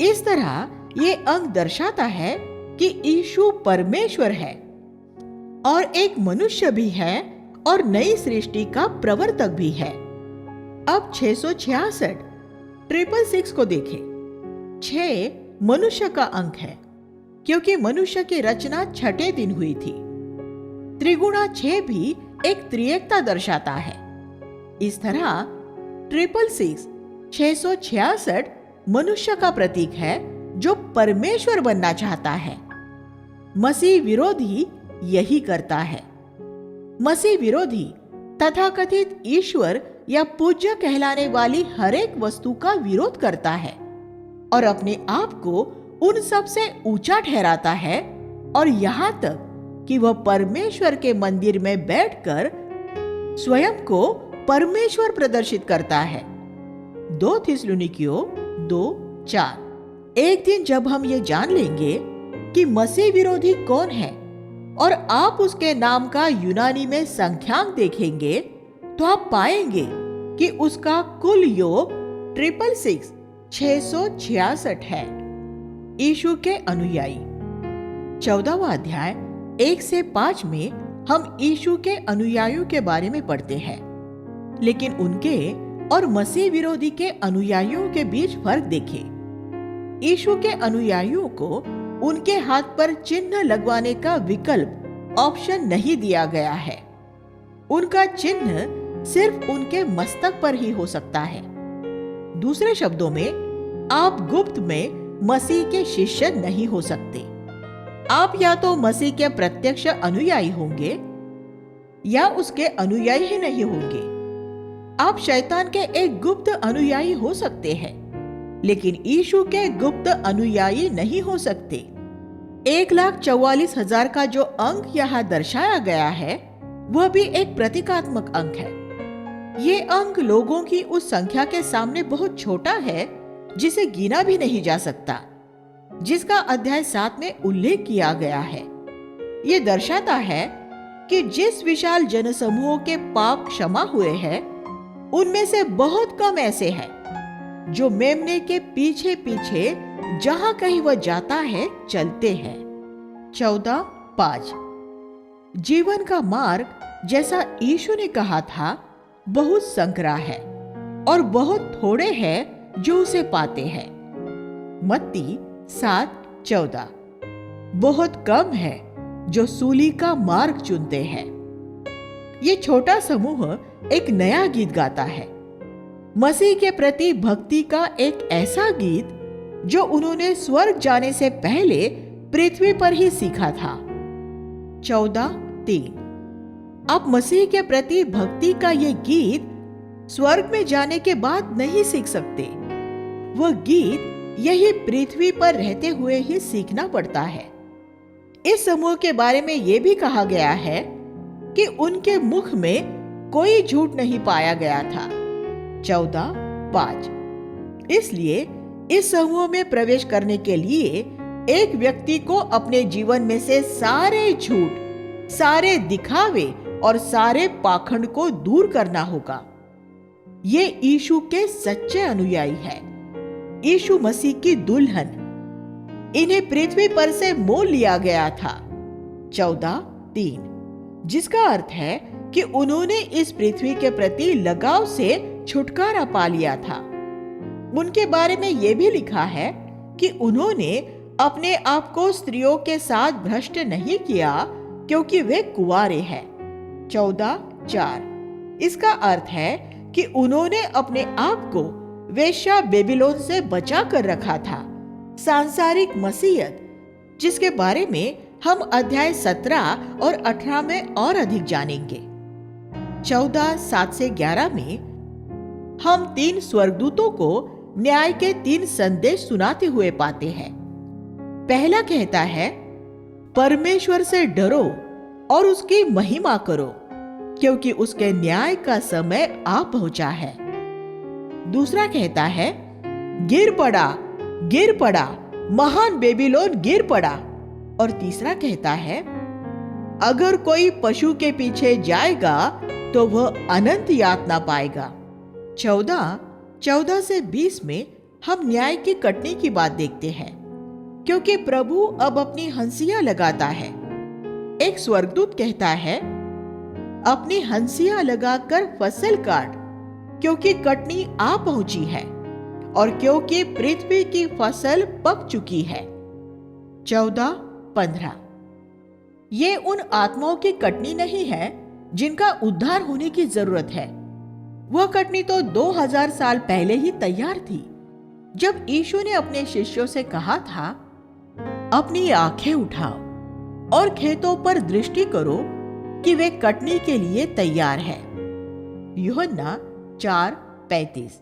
इस तरह ये अंक दर्शाता है कि यीशु परमेश्वर है और एक मनुष्य भी है और नई सृष्टि का प्रवर्तक भी है। अब 666 666 को देखें। 6 मनुष्य का अंक है, क्योंकि मनुष्य की रचना छठे दिन हुई थी। त्रिगुणा 6 भी एक त्रिएकता दर्शाता है। इस तरह 666 666 मनुष्य का प्रतीक है जो परमेश्वर बनना चाहता है। मसीह विरोधी यही करता है। मसीह विरोधी तथाकथित ईश्वर या पूज्य कहलाने वाली हर एक वस्तु का विरोध करता है और अपने आप को उन सब से ऊंचा ठहराता है, और यहाँ तक कि वह परमेश्वर के मंदिर में बैठकर स्वयं को परमेश्वर प्रदर्शित करता है। 2 थिस्सलुनीकियों 2:4। एक दिन जब हम ये जान लेंगे कि मसीह विरोधी कौन है और आप उसके नाम का यूनानी में संख्यांक देखेंगे, तो आप पाएंगे कि उसका कुल योग 666 666 है। यीशु के अनुयायी 14वां अध्याय 1 से 5 में हम यीशु के अनुयायियों के बारे में पढ़ते हैं, लेकिन उनके और मसीह विरोधी के अनुयायियों के बीच फर्क देखें। यीशु के अनुयायियों को उनके हाथ पर चिन्ह लगवाने का विकल्प ऑप्शन नहीं दिया गया है। उनका चिन्ह सिर्फ उनके मस्तक पर ही हो सकता है। दूसरे शब्दों में, आप गुप्त में मसीह के शिष्य नहीं हो सकते। आप या तो मसीह के प्रत्यक्ष अनुयायी होंगे या उसके अनुयायी ही नहीं होंगे। आप शैतान के एक गुप्त अनुयायी हो सकते हैं, लेकिन यीशु के गुप्त अनुयायी नहीं हो सकते। 1,44,000 का जो अंक यहाँ दर्शाया गया है, वह भी एक प्रतीकात्मक अंक है। ये अंक लोगों की उस संख्या के सामने बहुत छोटा है जिसे गिना भी नहीं जा सकता, जिसका अध्याय 7 में उल्लेख किया गया है। ये दर्शाता है कि जिस विशाल जनसमूह के पाप क्षमा हुए हैं, उनमें से बहुत कम ऐसे हैं जो मेमने के पीछे पीछे जहां कहीं वह जाता है चलते हैं। 14:5। जीवन का मार्ग, जैसा यीशु ने कहा था, बहुत संकरा है और बहुत थोड़े हैं जो उसे पाते हैं। मत्ती 7:14। बहुत कम है जो सूली का मार्ग चुनते हैं। ये छोटा समूह एक नया गीत गाता है, मसीह के प्रति भक्ति का एक ऐसा गीत जो उन्होंने स्वर्ग जाने से पहले पृथ्वी पर ही सीखा था। 14:3। आप मसीह के प्रति भक्ति का ये गीत स्वर्ग में जाने के बाद नहीं सीख सकते। वह गीत यही पृथ्वी पर रहते हुए ही सीखना पड़ता है। इस समूह के बारे में यह भी कहा गया है कि उनके मुख में कोई झूठ नहीं पाया गया था। 14:5। इसलिए इस समूह में प्रवेश करने के लिए एक व्यक्ति को अपने जीवन में से सारे झूठ, सारे दिखावे और सारे पाखंड को दूर करना होगा। ये यीशु के सच्चे अनुयायी है, यीशु मसीह की दुल्हन। इन्हें पृथ्वी पर से मोल लिया गया था। 14:3, जिसका अर्थ है कि उन्होंने इस पृथ्वी के प्रति लगाव से छुटकारा पा लिया था। उनके बारे में यह भी लिखा है कि उन्होंने अपने आप को स्त्रियों के साथ भ्रष्ट नहीं किया क्योंकि वे कुंवारे हैं। 14:4, इसका अर्थ है कि उन्होंने अपने आप को वेश्या बेबीलोन से बचा कर रखा था। सांसारिक मसीहत, जिसके बारे में हम अध्याय 17 और 18 में और अधिक जानेंगे। 14:7-11 में हम 3 स्वर्गदूतों को न्याय के 3 संदेश सुनाते हुए पाते हैं। पहला कहता है, परमेश्वर से डरो और उसकी महिमा करो, क्योंकि उसके न्याय का समय आ पहुंचा है। दूसरा कहता है, गिर पड़ा, महान बेबीलोन गिर पड़ा। और तीसरा कहता है, अगर कोई पशु के पीछे जाएगा तो वह अनंत यातना पाएगा। 14:14-20 में हम न्याय की कटनी की बात देखते हैं, क्योंकि प्रभु अब अपनी हंसिया लगाता है। एक स्वर्गदूत कहता है, अपनी हंसिया लगाकर फसल काट, क्योंकि कटनी आ पहुंची है और क्योंकि पृथ्वी की फसल पक चुकी है। 14:15, ये उन आत्माओं की कटनी नहीं है जिनका उद्धार होने की जरूरत है। वह कटनी तो 2000 साल पहले ही तैयार थी, जब यीशु ने अपने शिष्यों से कहा था, अपनी आंखें उठाओ और खेतों पर दृष्टि करो कि वे कटनी के लिए तैयार है। यूहन्ना 4:35।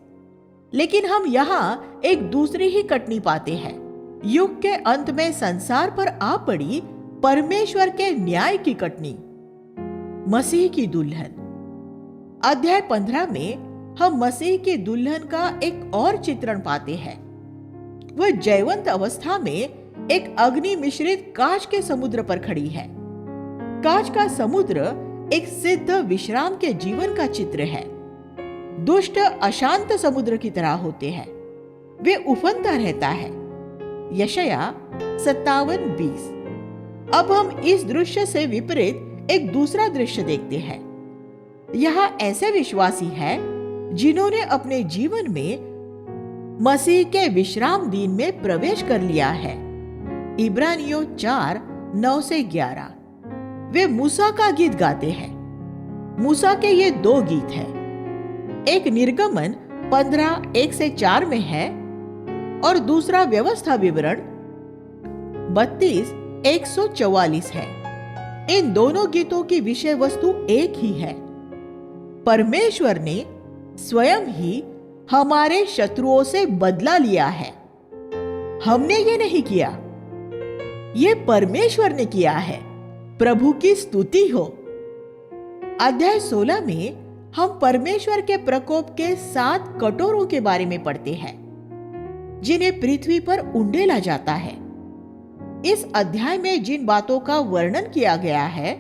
लेकिन हम यहाँ एक दूसरी ही कटनी पाते हैं। युग के अंत में संसार पर आ पड़ी परमेश्वर के न्याय की कटनी, मसीह की दुल्हन। अध्याय 15 में हम मसीह की दुल्हन का एक और चित्रण पाते हैं। वह जयवंत अवस्था में एक अग्नि मिश्रित कांच के समुद्र पर खड़ी है। कांच का समुद्र एक सिद्ध विश्राम के जीवन का चित्र है। दुष्ट अशांत समुद्र की तरह होते हैं, वे उफनता रहता है। यशायाह 57:20। अब हम इस दृश्य से विपरीत एक दूसरा दृश्य देखते हैं। यहाँ ऐसे विश्वासी हैं जिन्होंने अपने जीवन में मसीह के विश्राम दिन में प्रवेश कर लिया है। इब्रानियों 4:9-11। वे मूसा का गीत गाते हैं। मूसा के ये 2 गीत हैं। एक निर्गमन 15:1-4 में है और दूसरा व्यवस्था विवरण 32:144 है। इन दोनों गीतों की विषय वस्तु एक ही है। परमेश्वर ने स्वयं ही हमारे शत्रुओं से बदला लिया है। हमने ये नहीं किया, ये परमेश्वर ने किया है। प्रभु की स्तुति हो। अध्याय 16 में हम परमेश्वर के प्रकोप के 7 कटोरों के बारे में पढ़ते हैं, जिन्हें पृथ्वी पर उंडेला जाता है। इस अध्याय में जिन बातों का वर्णन किया गया है,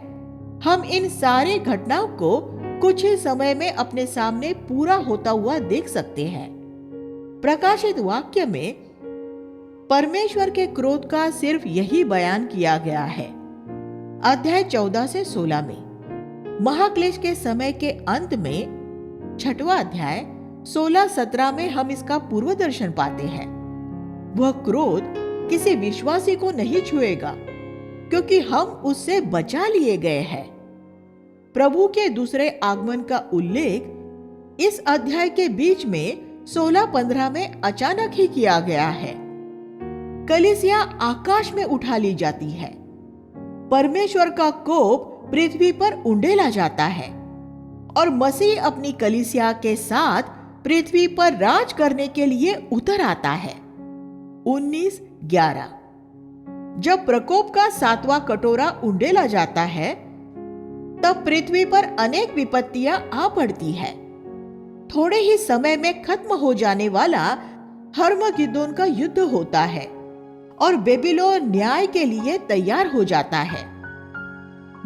हम इन सारे घटनाओं को कुछ ही समय में अपने सामने पूरा होता हुआ देख सकते हैं। प्रकाशित वाक्य में परमेश्वर के क्रोध का सिर्फ यही बयान किया गया है। अध्याय 14-16 में महाक्लेश के समय के अंत में 6वां अध्याय 16-17 में हम इसका पूर्व दर्शन पाते हैं। वह क्रोध किसी विश्वासी को नहीं छुएगा, क्योंकि हम उससे बचा लिए गए हैं। प्रभु के दूसरे आगमन का उल्लेख इस अध्याय के बीच में 16-15 में अचानक ही किया गया है। कलीसिया आकाश में उठा ली जाती है। परमेश्वर का कोप पृथ्वी पर उंडेला जाता है और मसीह अपनी कलीसिया के साथ पृथ्वी पर राज करने के लिए उतर आता है। 19:11। जब प्रकोप का 7वां कटोरा उंडेला जाता है, तब पृथ्वी पर अनेक विपत्तियां आ पड़ती है। थोड़े ही समय में खत्म हो जाने वाला हर्मगिद्दोन का युद्ध होता है और बेबीलोन न्याय के लिए तैयार हो जाता है।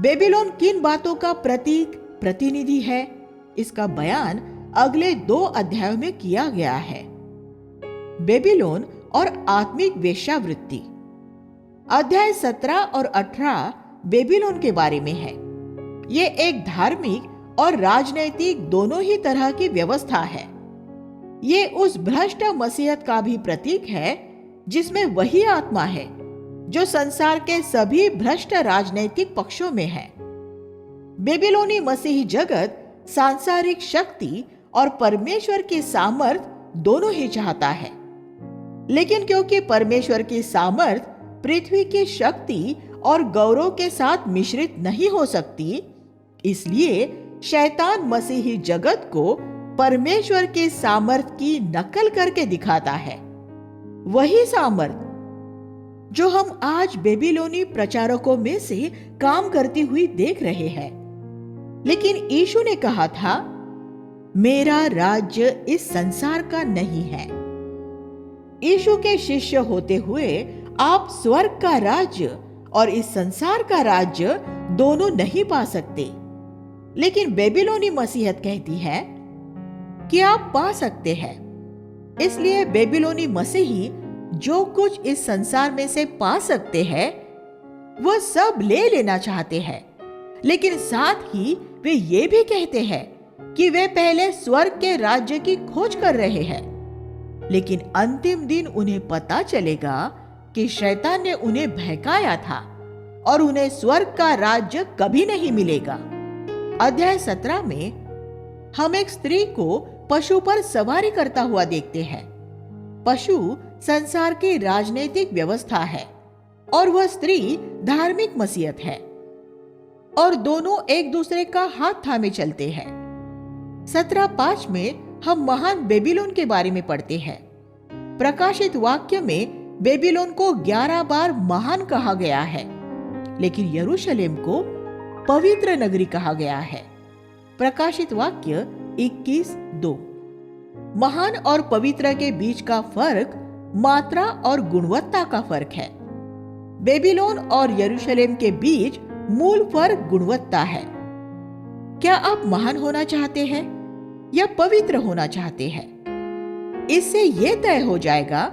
बेबीलोन किन बातों का प्रतिनिधि है, इसका बयान अगले 2 अध्यायों में किया गया है। बेबीलोन और आत्मिक वेश्यावृत्ति। अध्याय 17 और 18 बेबीलोन के बारे में है। ये एक धार्मिक और राजनैतिक दोनों ही तरह की व्यवस्था है। ये उस भ्रष्ट मसीहत का भी प्रतीक है जिसमें वही आत्मा है जो संसार के सभी भ्रष्ट राजनैतिक पक्षों में है। बेबीलोनी मसीही जगत सांसारिक शक्ति और परमेश्वर की सामर्थ दोनों ही चाहता है, लेकिन क्योंकि परमेश्वर की सामर्थ पृथ्वी की शक्ति और गौरव के साथ मिश्रित नहीं हो सकती, इसलिए शैतान मसीही जगत को परमेश्वर की सामर्थ की नकल करके दिखाता है। वही सामर्थ जो हम आज बेबीलोनी प्रचारकों में से काम करती हुई देख रहे हैं। लेकिन यीशु ने कहा था, मेरा राज्य इस संसार का नहीं है। यीशु के शिष्य होते हुए आप स्वर्ग का राज्य और इस संसार का राज्य दोनों नहीं पा सकते। लेकिन बेबीलोनी मसीहत कहती है कि आप पा सकते हैं। इसलिए बेबीलोनी मसीही जो कुछ इस संसार में से पा सकते हैं वह सब ले लेना चाहते हैं, लेकिन साथ ही वे ये भी कहते हैं कि वे पहले स्वर्ग के राज्य की खोज कर रहे हैं। लेकिन अंतिम दिन उन्हें पता चलेगा कि शैतान ने उन्हें बहकाया था और उन्हें स्वर्ग का राज्य कभी नहीं मिलेगा। अध्याय 17 में हम एक स्त्री को पशु पर सवारी करता हुआ देखते हैं। पशु संसार की राजनीतिक व्यवस्था है और वह स्त्री धार्मिक मसीहत है, और दोनों एक दूसरे का हाथ थामे चलते हैं। 17:5 में हम महान बेबीलोन के बारे में पढ़ते हैं। प्रकाशित वाक्य में बेबीलोन को 11 बार महान कहा गया है, लेकिन यरूशलेम को पवित्र नगरी कहा गया है। प्रकाशित वाक्य 21:2। महान और पवित्र के बीच का फर्क मात्रा और गुणवत्ता का फर्क है। बेबीलोन और यरूशलेम के बीच मूल फर्क गुणवत्ता है। क्या आप महान होना चाहते हैं या पवित्र होना चाहते हैं? इससे यह तय हो जाएगा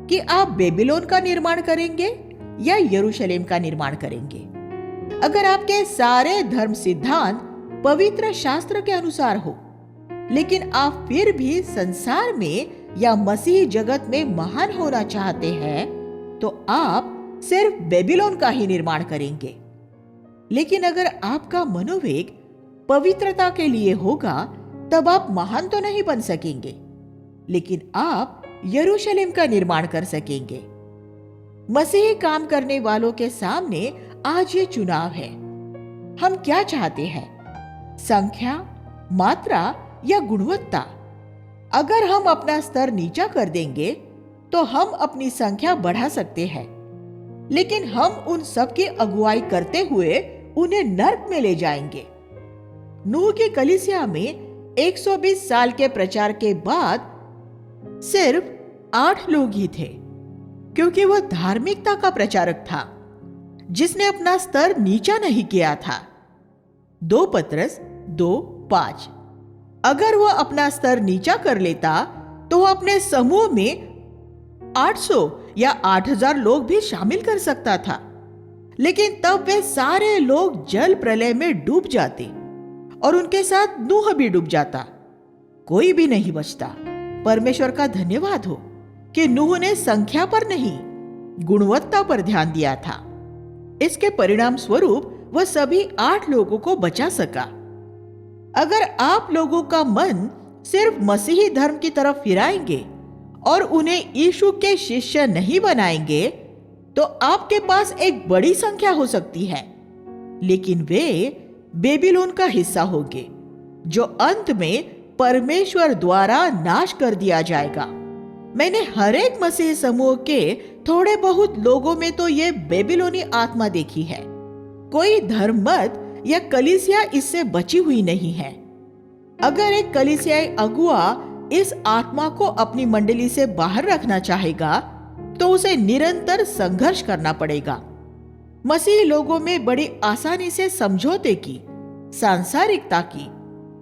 कि आप बेबीलोन का निर्माण करेंगे या यरूशलेम का निर्माण करेंगे। अगर आपके सारे धर्म सिद्धांत पवित्र शास्त्र के अनुसार हो, लेकिन आप फिर भी संसार में या मसीही जगत में महान होना चाहते हैं, तो आप सिर्फ बेबीलोन का ही निर्माण करेंगे। लेकिन अगर आपका मनोवेग पवित्रता के लिए होगा, तब आप महान तो नहीं बन सकेंगे, लेकिन आप यरूशलेम का निर्माण कर सकेंगे। मसीही काम करने वालों के सामने आज ये चुनाव है। हम क्या चाहते हैं? संख्या, मात्रा या गुणवत्ता? अगर हम अपना स्तर नीचा कर देंगे तो हम अपनी संख्या बढ़ा सकते हैं, लेकिन हम उन सब की अगुवाई करते हुए उन्हें नर्क में ले जाएंगे। नूह की कलीसिया में 120 साल के प्रचार के बाद सिर्फ 8 लोग ही थे, क्योंकि वह धार्मिकता का प्रचारक था जिसने अपना स्तर नीचा नहीं किया था। 2 पतरस 2:5। अगर वह अपना स्तर नीचा कर लेता तो वह अपने समूह में 800 या 8000 लोग भी शामिल कर सकता था, लेकिन तब वे सारे लोग जल प्रलय में डूब जाते और उनके साथ नूह भी डूब जाता। कोई भी नहीं बचता। परमेश्वर का धन्यवाद हो कि नूह ने संख्या पर नहीं, गुणवत्ता पर ध्यान दिया था। इसके परिणाम स्वरूप वह सभी 8 लोगों को बचा सका। अगर आप लोगों का मन सिर्फ मसीही धर्म की तरफ फिराएंगे और उन्हें यीशु के शिष्य नहीं बनाएंगे, तो आपके पास एक बड़ी संख्या हो सकती है, लेकिन वे बेबीलोन का हिस्सा होंगे, जो अंत में परमेश्वर द्वारा नाश कर दिया जाएगा। मैंने हर एक मसीह समूह के थोड़े बहुत लोगों में तो ये बेबीलोनी आत्मा देखी है। कोई धर्ममत या कलीसिया इससे बची हुई नहीं है। अगर एक कलीसियाई अगुआ इस आत्मा को अपनी मंडली से बाहर रखना चाहेगा, तो उसे निरंतर संघर्ष करना पड़ेगा। मसीही लोगों में बड़ी आसानी से समझौते की, सांसारिकता की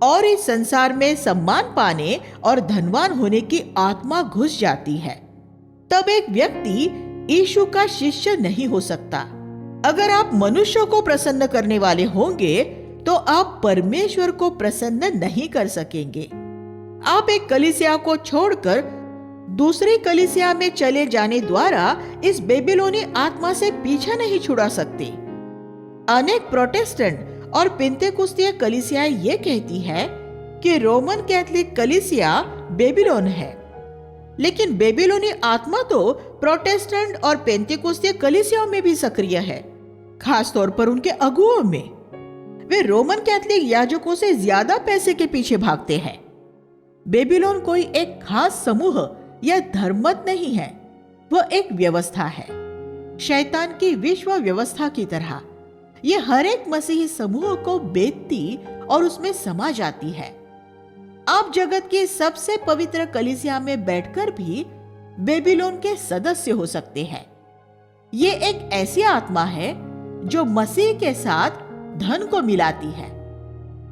और इस संसार में सम्मान पाने और धनवान होने की आत्मा घुस जाती है। तब एक व्यक्ति यीशु का शिष्य नहीं हो सकता। अगर आप मनुष्यों को प्रसन्न करने वाले होंगे तो आप परमेश्वर को प्रसन्न नहीं कर सकेंगे। आप एक कलीसिया को छोड़कर दूसरी कलीसिया में चले जाने द्वारा इस बेबीलोनी आत्मा से पीछा नहीं छुड़ा सकते। अनेक प्रोटेस्टेंट और पेंतेकुस्तीय कलीसियाएं ये कहती है कि रोमन कैथोलिक कलीसिया बेबीलोन है, लेकिन बेबीलोनी आत्मा तो प्रोटेस्टेंट और पेंतेकुस्तीय कलीसियाओं में भी सक्रिय है, खासतौर पर उनके अगुओं में। वे रोमन कैथोलिक याजकों से ज्यादा पैसे के पीछे भागते हैं। बेबीलोन कोई एक खास समूह या धर्ममत नहीं है, वह एक व्यवस्था है, शैतान की विश्व व्यवस्था की तरह। यह हर एक मसीही समूह को बेचती और उसमें समा जाती है। आप जगत की सबसे पवित्र कलीसिया में बैठकर भी बेबीलोन के सदस्य हो सकते हैं। ये एक ऐसी आत्मा है जो मसीह के साथ धन को मिलाती है,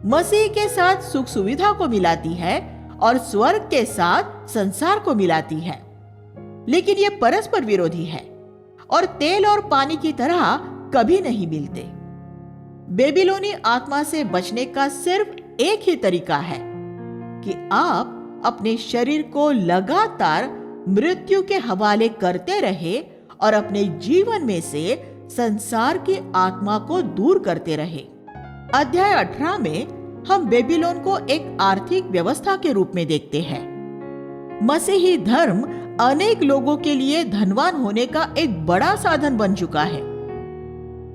मसीह के साथ सुख सुविधा को मिलाती है और स्वर्ग के साथ संसार को मिलाती है। लेकिन ये परस्पर विरोधी है और तेल और पानी की तरह कभी नहीं मिलते। बेबीलोनी आत्मा से बचने का सिर्फ एक ही तरीका है कि आप अपने शरीर को लगातार मृत्यु के हवाले करते रहे और अपने जीवन में से संसार की आत्मा को दूर करते रहे। अध्याय 18 में हम बेबीलोन को एक आर्थिक व्यवस्था के रूप में देखते हैं। मसीही धर्म अनेक लोगों के लिए धनवान होने का एक बड़ा साधन बन चुका है।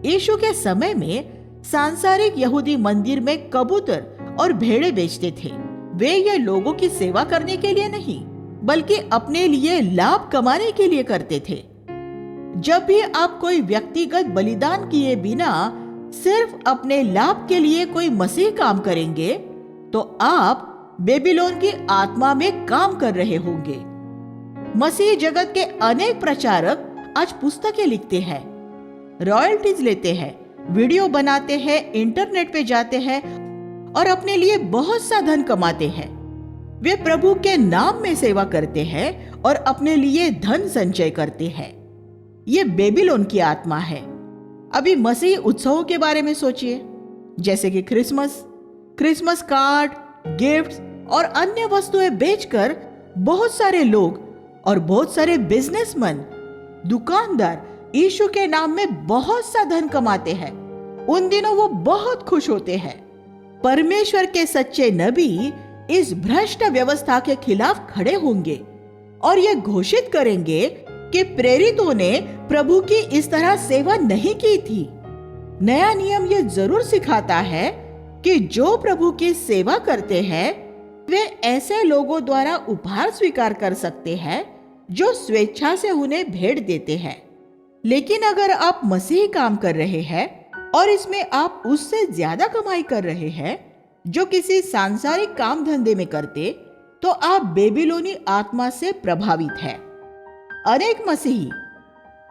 यीशु के समय में सांसारिक यहूदी मंदिर में कबूतर और भेड़े बेचते थे। वे ये लोगों की सेवा करने के लिए नहीं, बल्कि अपने लिए लाभ कमाने के लिए करते थे। जब भी आप कोई व्यक्तिगत बलिदान किए बिना सिर्फ अपने लाभ के लिए कोई मसीह काम करेंगे, तो आप बेबीलोन की आत्मा में काम कर रहे होंगे। मसीह जगत के अनेक प्रचारक आज पुस्तकें लिखते हैं, रॉयल्टीज लेते हैं, वीडियो बनाते हैं, इंटरनेट पे जाते हैं और अपने लिए बहुत सा धन कमाते हैं। वे प्रभु के नाम में सेवा करते हैं और अपने लिए धन संचय करते हैं। ये बेबीलोन की आत्मा है। अभी मसीह उत्सवों के बारे में सोचिए, जैसे कि क्रिसमस कार्ड, गिफ्ट्स और अन्य वस्तुएं बेचकर बहुत सारे लोग और बहुत सारे बिजनेसमैन, दुकानदार यीशु के नाम में बहुत सा धन कमाते हैं। उन दिनों वो बहुत खुश होते हैं। परमेश्वर के सच्चे नबी इस भ्रष्ट व्यवस्था के खिलाफ खड़े होंगे और ये घोषित करेंगे कि प्रेरितों ने प्रभु की इस तरह सेवा नहीं की थी। नया नियम ये जरूर सिखाता है कि जो प्रभु की सेवा करते हैं वे ऐसे लोगों द्वारा उपहार स्वीकार कर सकते हैं जो स्वेच्छा से उन्हें भेंट देते हैं। लेकिन अगर आप मसीही काम कर रहे हैं और इसमें आप उससे ज्यादा कमाई कर रहे हैं जो किसी सांसारिक काम धंधे में करते, तो आप बेबीलोनी आत्मा से प्रभावित हैं। अनेक मसीही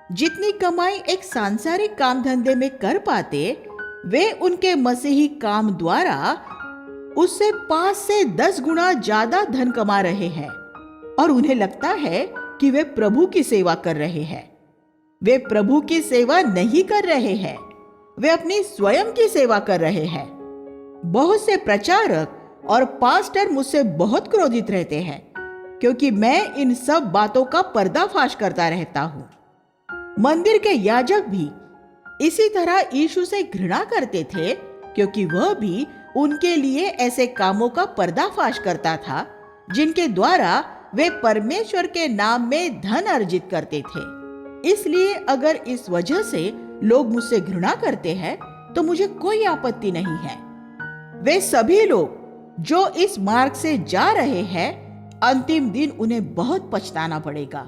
जितनी कमाई एक सांसारिक काम धंधे में कर पाते, वे उनके मसीही काम द्वारा उससे 5 से 10 गुना ज्यादा धन कमा रहे हैं और उन्हें लगता है कि वे प्रभु की सेवा कर रहे हैं। वे प्रभु की सेवा नहीं कर रहे हैं, वे अपनी स्वयं की सेवा कर रहे हैं। बहुत से प्रचारक और पास्टर मुझसे बहुत क्रोधित रहते हैं क्योंकि मैं इन सब बातों का पर्दाफाश करता रहता हूं। मंदिर के याजक भी इसी तरह यीशु से घृणा करते थे क्योंकि वह भी उनके लिए ऐसे कामों का पर्दाफाश करता था जिनके द्वारा वे परमेश्वर के नाम में धन अर्जित करते थे। इसलिए अगर इस वजह से लोग मुझसे घृणा करते हैं तो मुझे कोई आपत्ति नहीं है। वे सभी लोग जो इस मार्ग से जा रहे हैं, अंतिम दिन उन्हें बहुत पछताना पड़ेगा।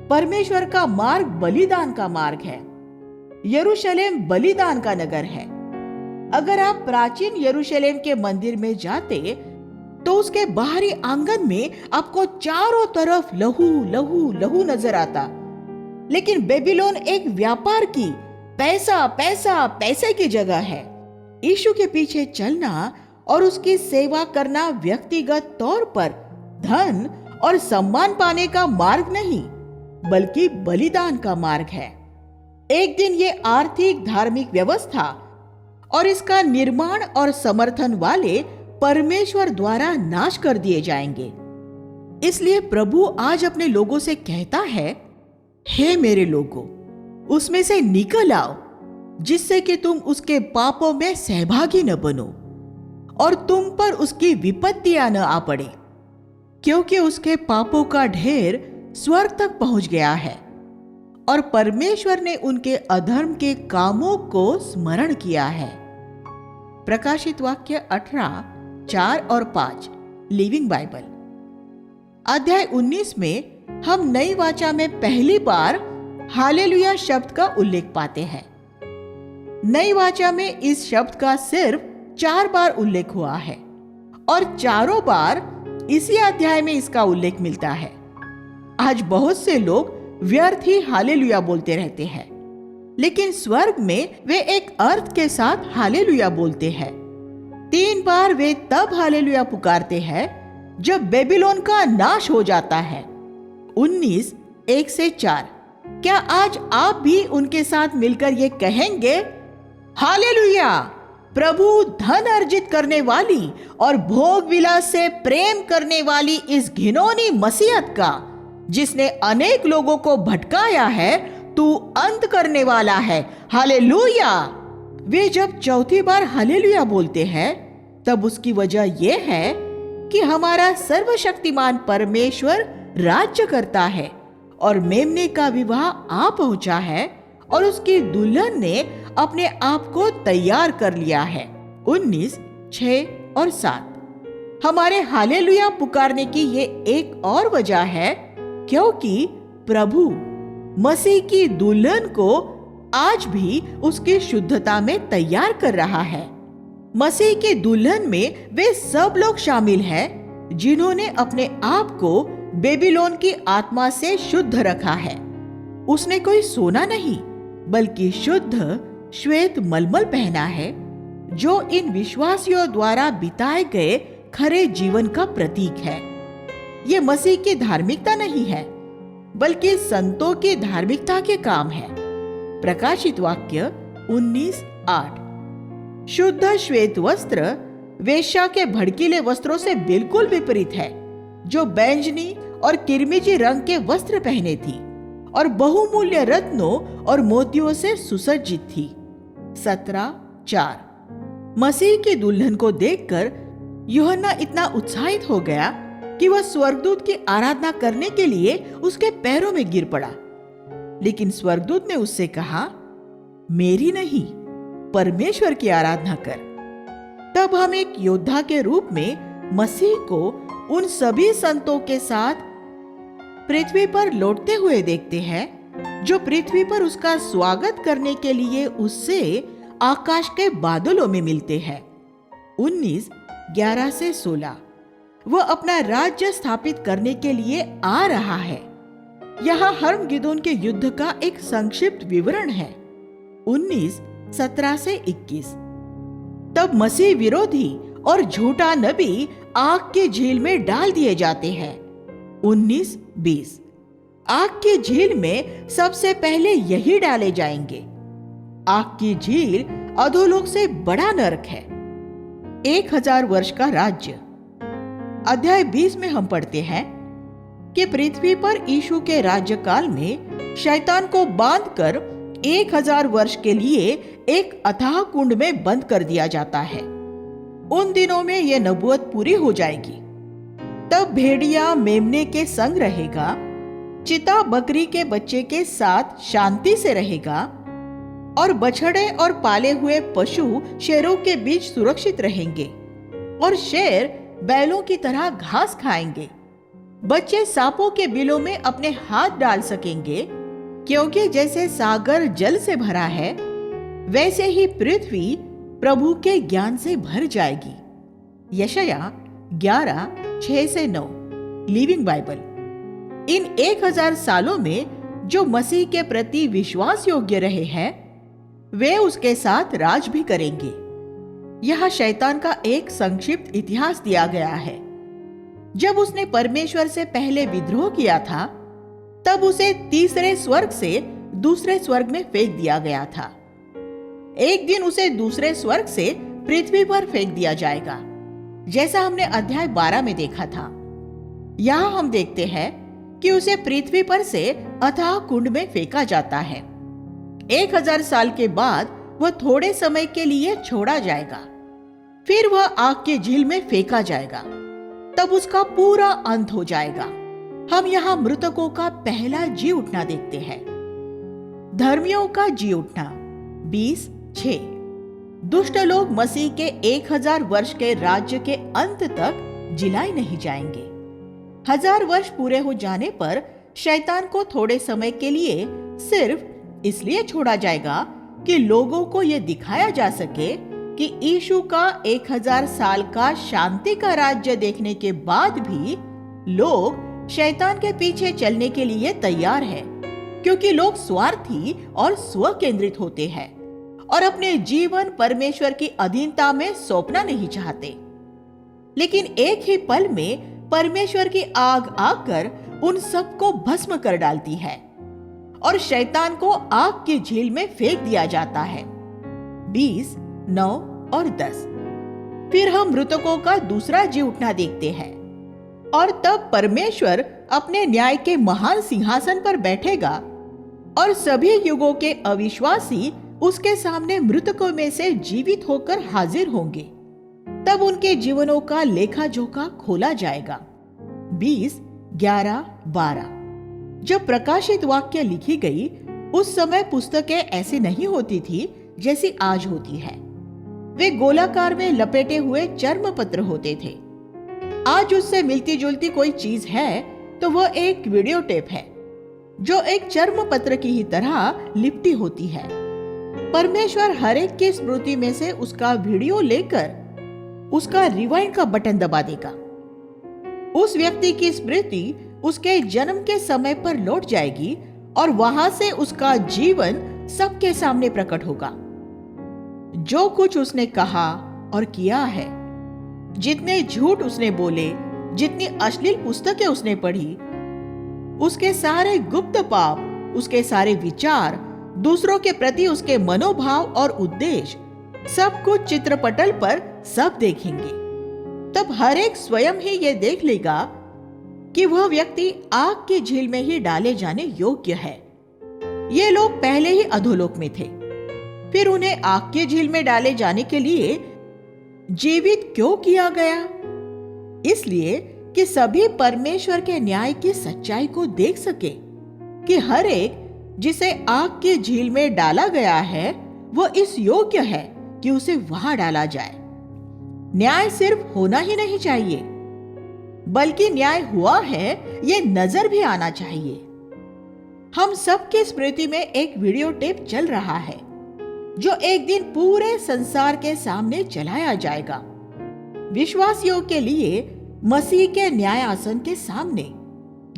परमेश्वर का मार्ग बलिदान का मार्ग है। यरूशलेम बलिदान का नगर है। अगर आप प्राचीन यरूशलेम के मंदिर में जाते तो उसके बाहरी आंगन में आपको चारों तरफ लहू लहू लहू नजर आता लेकिन बेबीलोन एक व्यापार की, पैसा पैसा पैसे की जगह है। यीशु के पीछे चलना और उसकी सेवा करना व्यक्तिगत तौर पर धन और सम्मान पाने का मार्ग नहीं, बल्कि बलिदान का मार्ग है। एक दिन ये आर्थिक धार्मिक व्यवस्था और इसका निर्माण और समर्थन वाले परमेश्वर द्वारा नाश कर दिए जाएंगे। इसलिए प्रभु आज अपने लोगों से कहता है, हे मेरे लोगों, उसमें से निकल आओ, जिससे कि तुम उसके पापों में सहभागी न बनो और तुम पर उसकी विपत्तियां न आ पड़े, क्योंकि उसके पापों का ढेर स्वर्ग तक पहुंच गया है और परमेश्वर ने उनके अधर्म के कामों को स्मरण किया है। प्रकाशित वाक्य 18:4 और 5 लिविंग बाइबल। अध्याय 19 में हम नई वाचा में पहली बार हालेलुया शब्द का उल्लेख पाते हैं। नई वाचा में इस शब्द का सिर्फ 4 बार उल्लेख हुआ है और चारों बार इसी अध्याय में इसका उल्लेख मिलता है। आज बहुत से लोग व्यर्थ ही हालेलुया बोलते रहते हैं, लेकिन स्वर्ग में वे एक अर्थ के साथ हालेलुया बोलते हैं। 3 बार वे तब हालेलुया पुकारते हैं जब बेबीलोन का नाश हो जाता है। 19:1-4। क्या आज आप भी उनके साथ मिलकर ये कहेंगे, हालेलुया, प्रभु धन अर्जित करने वाली और भोग विलास से प्रेम करने वाली इस घिनौनी मसीहत का, जिसने अनेक लोगों को भटकाया है, तू अंत करने वाला है, हालेलुया। वे जब चौथी बार हालेलुया बोलते हैं, तब उसकी वजह यह है कि हमारा सर्वशक्तिमान परमेश्वर राज्य करता है और मेमने का विवाह आ पहुंचा है और उसकी दुल्हन ने अपने आप को तैयार कर लिया है। 19:6-7। हमारे हालेलुया पुकारने की ये एक और वजह है, क्योंकि प्रभु मसीह की दुल्हन को आज भी उसकी शुद्धता में तैयार कर रहा है। मसीह की दुल्हन में वे सब लोग शामिल हैं जिन्होंने अपने आप को बेबीलोन की आत्मा से शुद्ध रखा है। उसने कोई सोना नहीं, बल्कि शुद्ध श्वेत मलमल पहना है, जो इन विश्वासियों द्वारा बिताए गए खरे जीवन का प्रतीक है। ये मसीह की धार्मिकता नहीं है, बल्कि संतों की धार्मिकता के काम है। प्रकाशित वाक्य 19:8। शुद्ध श्वेत वस्त्र वेश्या के भड़कीले वस्त्रों से बिल्कुल विपरीत है, जो बैंजनी और किरमिजी रंग के वस्त्र पहने थी और बहुमूल्य रत्नों और मोतियों से सुसज्जित थी। 17:4। मसीह की दुल्हन को देखकर यूहन्ना इतना उत्साहित हो गया कि वह स्वर्गदूत की आराधना करने के लिए उसके पैरों में गिर पड़ा। लेकिन स्वर्गदूत ने उससे कहा, मेरी नहीं, परमेश्वर की आराधना कर। तब हम एक योद्धा के रूप में मसीह को उन सभी संतों के साथ पृथ्वी पर लौटते हुए देखते हैं, जो पृथ्वी पर उसका स्वागत करने के लिए उससे आकाश के बादलों में मिलते हैं। 19:11-16। वह अपना राज्य स्थापित करने के लिए आ रहा है। यहाँ हर्मगिदोन के युद्ध का एक संक्षिप्त विवरण है। 19:17-21। तब मसीह विरोधी और झूठा नबी आग की झील में डाल दिए जाते हैं। 19:20। आग की झील में सबसे पहले यही डाले जाएंगे। आग की झील अधोलोक से बड़ा नरक है। 1000 वर्ष का राज्य। अध्याय 20 में हम पढ़ते हैं कि पृथ्वी पर यीशु के राज्यकाल में शैतान को बांधकर 1000 वर्ष के लिए एक अथाह कुंड में बंद कर दिया जाता है। उन दिनों में यह नबूवत पूरी हो जाएगी। तब भेड़िया मेमने के संग रहेगा, चिता बकरी के बच्चे के साथ शांति से रहेगा और बछड़े और पाले हुए पशु शेरों के बीच सुरक्षित रहेंगे और शेर बैलों की तरह घास खाएंगे। बच्चे सांपों के बिलों में अपने हाथ डाल सकेंगे, क्योंकि जैसे सागर जल से भरा है, वैसे ही पृथ्वी प्रभु के ज्ञान से भर जाएगी। यशायाह 11:6-9 लिविंग बाइबल। इन 1000 सालों में जो मसीह के प्रति विश्वास योग्य रहे हैं वे उसके साथ राज भी करेंगे। यह शैतान का एक संक्षिप्त इतिहास दिया गया है। जब उसने परमेश्वर से पहले विद्रोह किया था तब उसे तीसरे स्वर्ग से दूसरे स्वर्ग में फेंक दिया गया था। एक दिन उसे दूसरे स्वर्ग से पृथ्वी पर फेंक दिया जाएगा, जैसा हमने अध्याय 12 में देखा था। यहाँ हम देखते हैं कि उसे पृथ्वी पर से अथाह कुंड में फेंका जाता है। 1000 साल के बाद वह थोड़े समय के लिए छोड़ा जाएगा, फिर वह आग के झील में फेंका जाएगा, तब उसका पूरा अंत हो जाएगा। हम यहाँ मृतकों का पहला जी उठना देखते हैं। धर्मियों का जी उठना 20:6। दुष्ट लोग मसीह के 1000 वर्ष के राज्य के अंत तक जिलाए नहीं जाएंगे। 1000 वर्ष पूरे हो जाने पर शैतान को थोड़े समय के लिए सिर्फ इसलिए छोड़ा जाएगा कि लोगों को यह दिखाया जा सके कि यीशु का 1000 साल का शांति का राज्य देखने के बाद भी लोग शैतान के पीछे चलने के लिए तैयार हैं, क्योंकि लोग स्वार्थी और स्व केंद्रित होते हैं और अपने जीवन परमेश्वर की अधीनता में सौंपना नहीं चाहते। लेकिन एक ही पल में परमेश्वर की आग आकर उन सबको भस्म कर डालती है और शैतान को आग की झील में फेंक दिया जाता है। 20, 9 और 10। फिर हम मृतकों का दूसरा जी उठना देखते हैं और तब परमेश्वर अपने न्याय के महान सिंहासन पर बैठेगा और सभी युगों के अविश्वासी उसके सामने मृतकों में से जीवित होकर हाजिर होंगे। तब उनके जीवनों का लेखा जोखा खोला जाएगा। 20, 11, 12। जब प्रकाशित वाक्य लिखी गई उस समय पुस्तकें ऐसी नहीं होती थी जैसी आज होती है। वे गोलाकार में लपेटे हुए चर्म पत्र होते थे। आज उससे मिलती जुलती कोई चीज है तो वह एक वीडियो टेप है, जो एक चर्म पत्र की ही तरह लिपटी होती है। परमेश्वर हर एक की स्मृति में से उसका वीडियो लेकर उसका रिवाइंड का बटन दबा देगा। उस व्यक्ति की स्मृति उसके जन्म के समय पर लौट जाएगी और वहां से उसका जीवन सबके सामने प्रकट होगा। जो कुछ उसने कहा और किया है, जितने झूठ उसने बोले, जितनी अश्लील पुस्तकें उसने पढ़ी, उसके सारे गुप्त पाप, उसके सारे विचार, दूसरों के प्रति उसके मनोभाव और उद्देश्य, सब कुछ चित्रपटल पर सब देखेंगे। तब हर एक स्वयं ही ये देख लेगा कि वह व्यक्ति आग की झील में ही डाले जाने योग्य है। ये लोग पहले ही अधोलोक में थे, फिर उन्हें आग की झील में डाले जाने के लिए जीवित क्यों किया गया? इसलिए कि सभी परमेश्वर के न्याय की सच्चाई को देख सके कि हर एक जिसे आग की झील में डाला गया है वह इस योग्य है कि उसे वहां डाला जाए। न्याय सिर्फ होना ही नहीं चाहिए, बल्कि न्याय हुआ है ये नजर भी आना चाहिए। हम सबकी स्मृति में एक वीडियो टेप चल रहा है जो एक दिन पूरे संसार के सामने चलाया जाएगा। विश्वासियों के लिए मसीह के न्याय आसन के सामने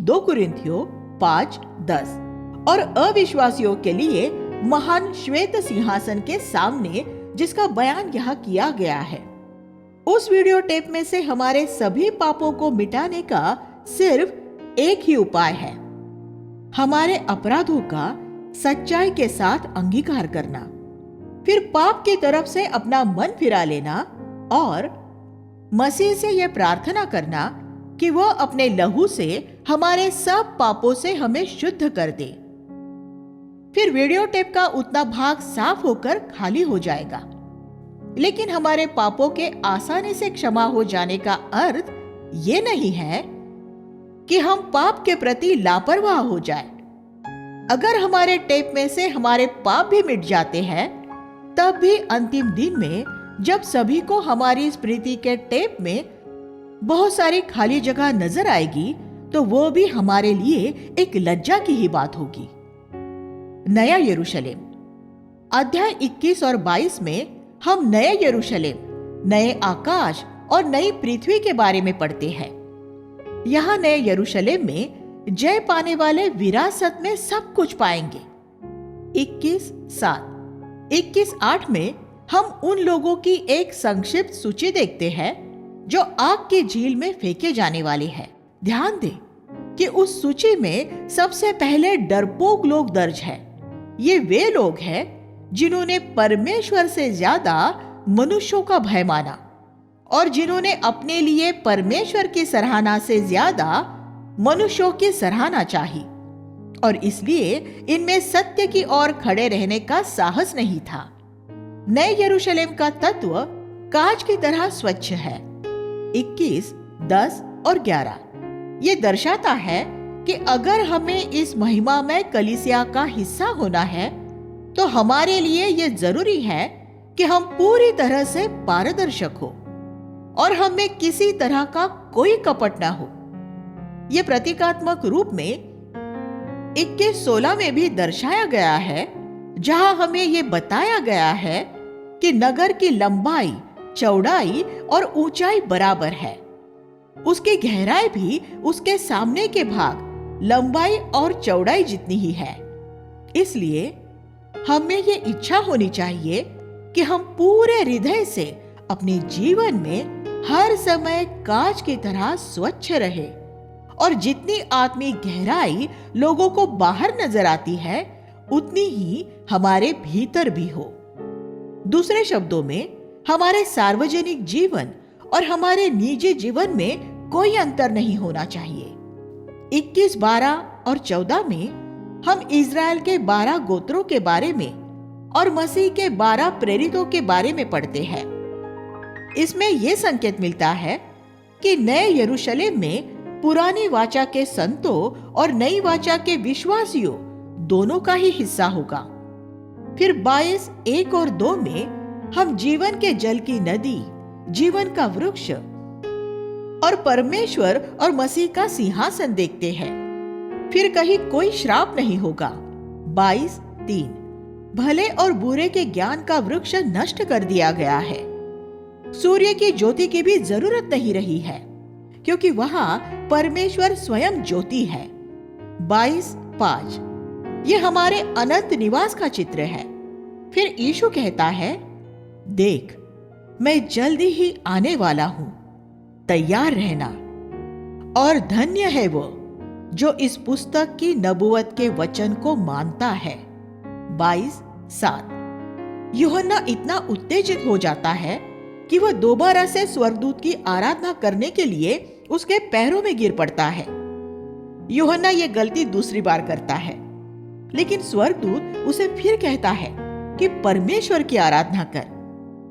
2 कुरिन्थियों 5:10 और अविश्वासियों के लिए महान श्वेत सिंहासन के सामने, जिसका बयान यहाँ किया गया है। उस वीडियो टेप में से हमारे सभी पापों को मिटाने का सिर्फ एक ही उपाय है, हमारे अपराधों का सच्चाई के साथ अंगीकार करना, फिर पाप की तरफ से अपना मन फिरा लेना और मसीह से यह प्रार्थना करना कि वह अपने लहू से हमारे सब पापों से हमें शुद्ध कर दे। फिर वीडियो टेप का उतना भाग साफ होकर खाली हो जाएगा। लेकिन हमारे पापों के आसानी से क्षमा हो जाने का अर्थ ये नहीं है कि हम पाप के प्रति लापरवाह हो जाए। अगर हमारे टेप में से हमारे पाप भी मिट जाते हैं, तब भी अंतिम दिन में जब सभी को हमारी स्मृति के टेप में बहुत सारी खाली जगह नजर आएगी, तो वो भी हमारे लिए एक लज्जा की ही बात होगी। नया यरूशलेम अध्याय 21 और 22 में हम नए यरूशलेम, नए आकाश और नई पृथ्वी के बारे में पढ़ते हैं। यहाँ नए यरूशलेम में जय पाने वाले विरासत में सब कुछ पाएंगे। 21:7। 21:8 में हम उन लोगों की एक संक्षिप्त सूची देखते हैं जो आग की झील में फेंके जाने वाले हैं। ध्यान दें कि उस सूची में सबसे पहले डरपोक लोग दर्ज हैं। ये वे लोग हैं जिन्होंने परमेश्वर से ज्यादा मनुष्यों का भय माना और जिन्होंने अपने लिए परमेश्वर की सराहना से ज्यादा मनुष्यों की सराहना चाही और इसलिए इनमें सत्य की ओर खड़े रहने का साहस नहीं था। नए यरूशलेम का तत्व कांच की तरह स्वच्छ है। 21, 10 और 11 ये दर्शाता है कि अगर हमें इस महिमामय कलीसिया का हिस्सा होना है तो हमारे लिए यह जरूरी है कि हम पूरी तरह से पारदर्शक हो और हमें किसी तरह का कोई कपट ना हो। यह प्रतीकात्मक रूप में 21:16 में भी दर्शाया गया है, जहां हमें यह बताया गया है कि नगर की लंबाई, चौड़ाई और ऊंचाई बराबर है। उसकी गहराई भी उसके सामने के भाग लंबाई और चौड़ाई जितनी ही है। इसलिए हमें यह इच्छा होनी चाहिए कि हम पूरे हृदय से अपने जीवन में हर समय कांच की तरह स्वच्छ रहे और जितनी आत्मिक गहराई लोगों को बाहर नजर आती है उतनी ही हमारे भीतर भी हो। दूसरे शब्दों में, हमारे सार्वजनिक जीवन और हमारे निजी जीवन में कोई अंतर नहीं होना चाहिए। 21, 12 और 14 में हम इज़राइल के 12 गोत्रों के बारे में और मसीह के 12 प्रेरितों के बारे में पढ़ते हैं। इसमें यह संकेत मिलता है कि नए यरूशलेम में पुरानी वाचा के संतों और नई वाचा के विश्वासियों दोनों का ही हिस्सा होगा। फिर 22, 1 और 2 में हम जीवन के जल की नदी, जीवन का वृक्ष और परमेश्वर और मसीह का सिंहासन देखते हैं। फिर कहीं कोई श्राप नहीं होगा। 22, 3 भले और बुरे के ज्ञान का वृक्ष नष्ट कर दिया गया है। सूर्य की ज्योति की भी जरूरत नहीं रही है क्योंकि वहां परमेश्वर स्वयं ज्योति है। 22, 5 ये हमारे अनंत निवास का चित्र है। फिर यीशु कहता है, देख मैं जल्दी ही आने वाला हूं, तैयार रहना। और धन्य है वो जो इस पुस्तक की नबुवत के वचन को मानता है। 22, 7 यूहन्ना इतना उत्तेजित हो जाता है कि वह दोबारा से स्वर्गदूत की आराधना करने के लिए उसके पैरों में गिर पड़ता है। यूहन्ना यह गलती दूसरी बार करता है, लेकिन स्वर्गदूत उसे फिर कहता है कि परमेश्वर की आराधना कर।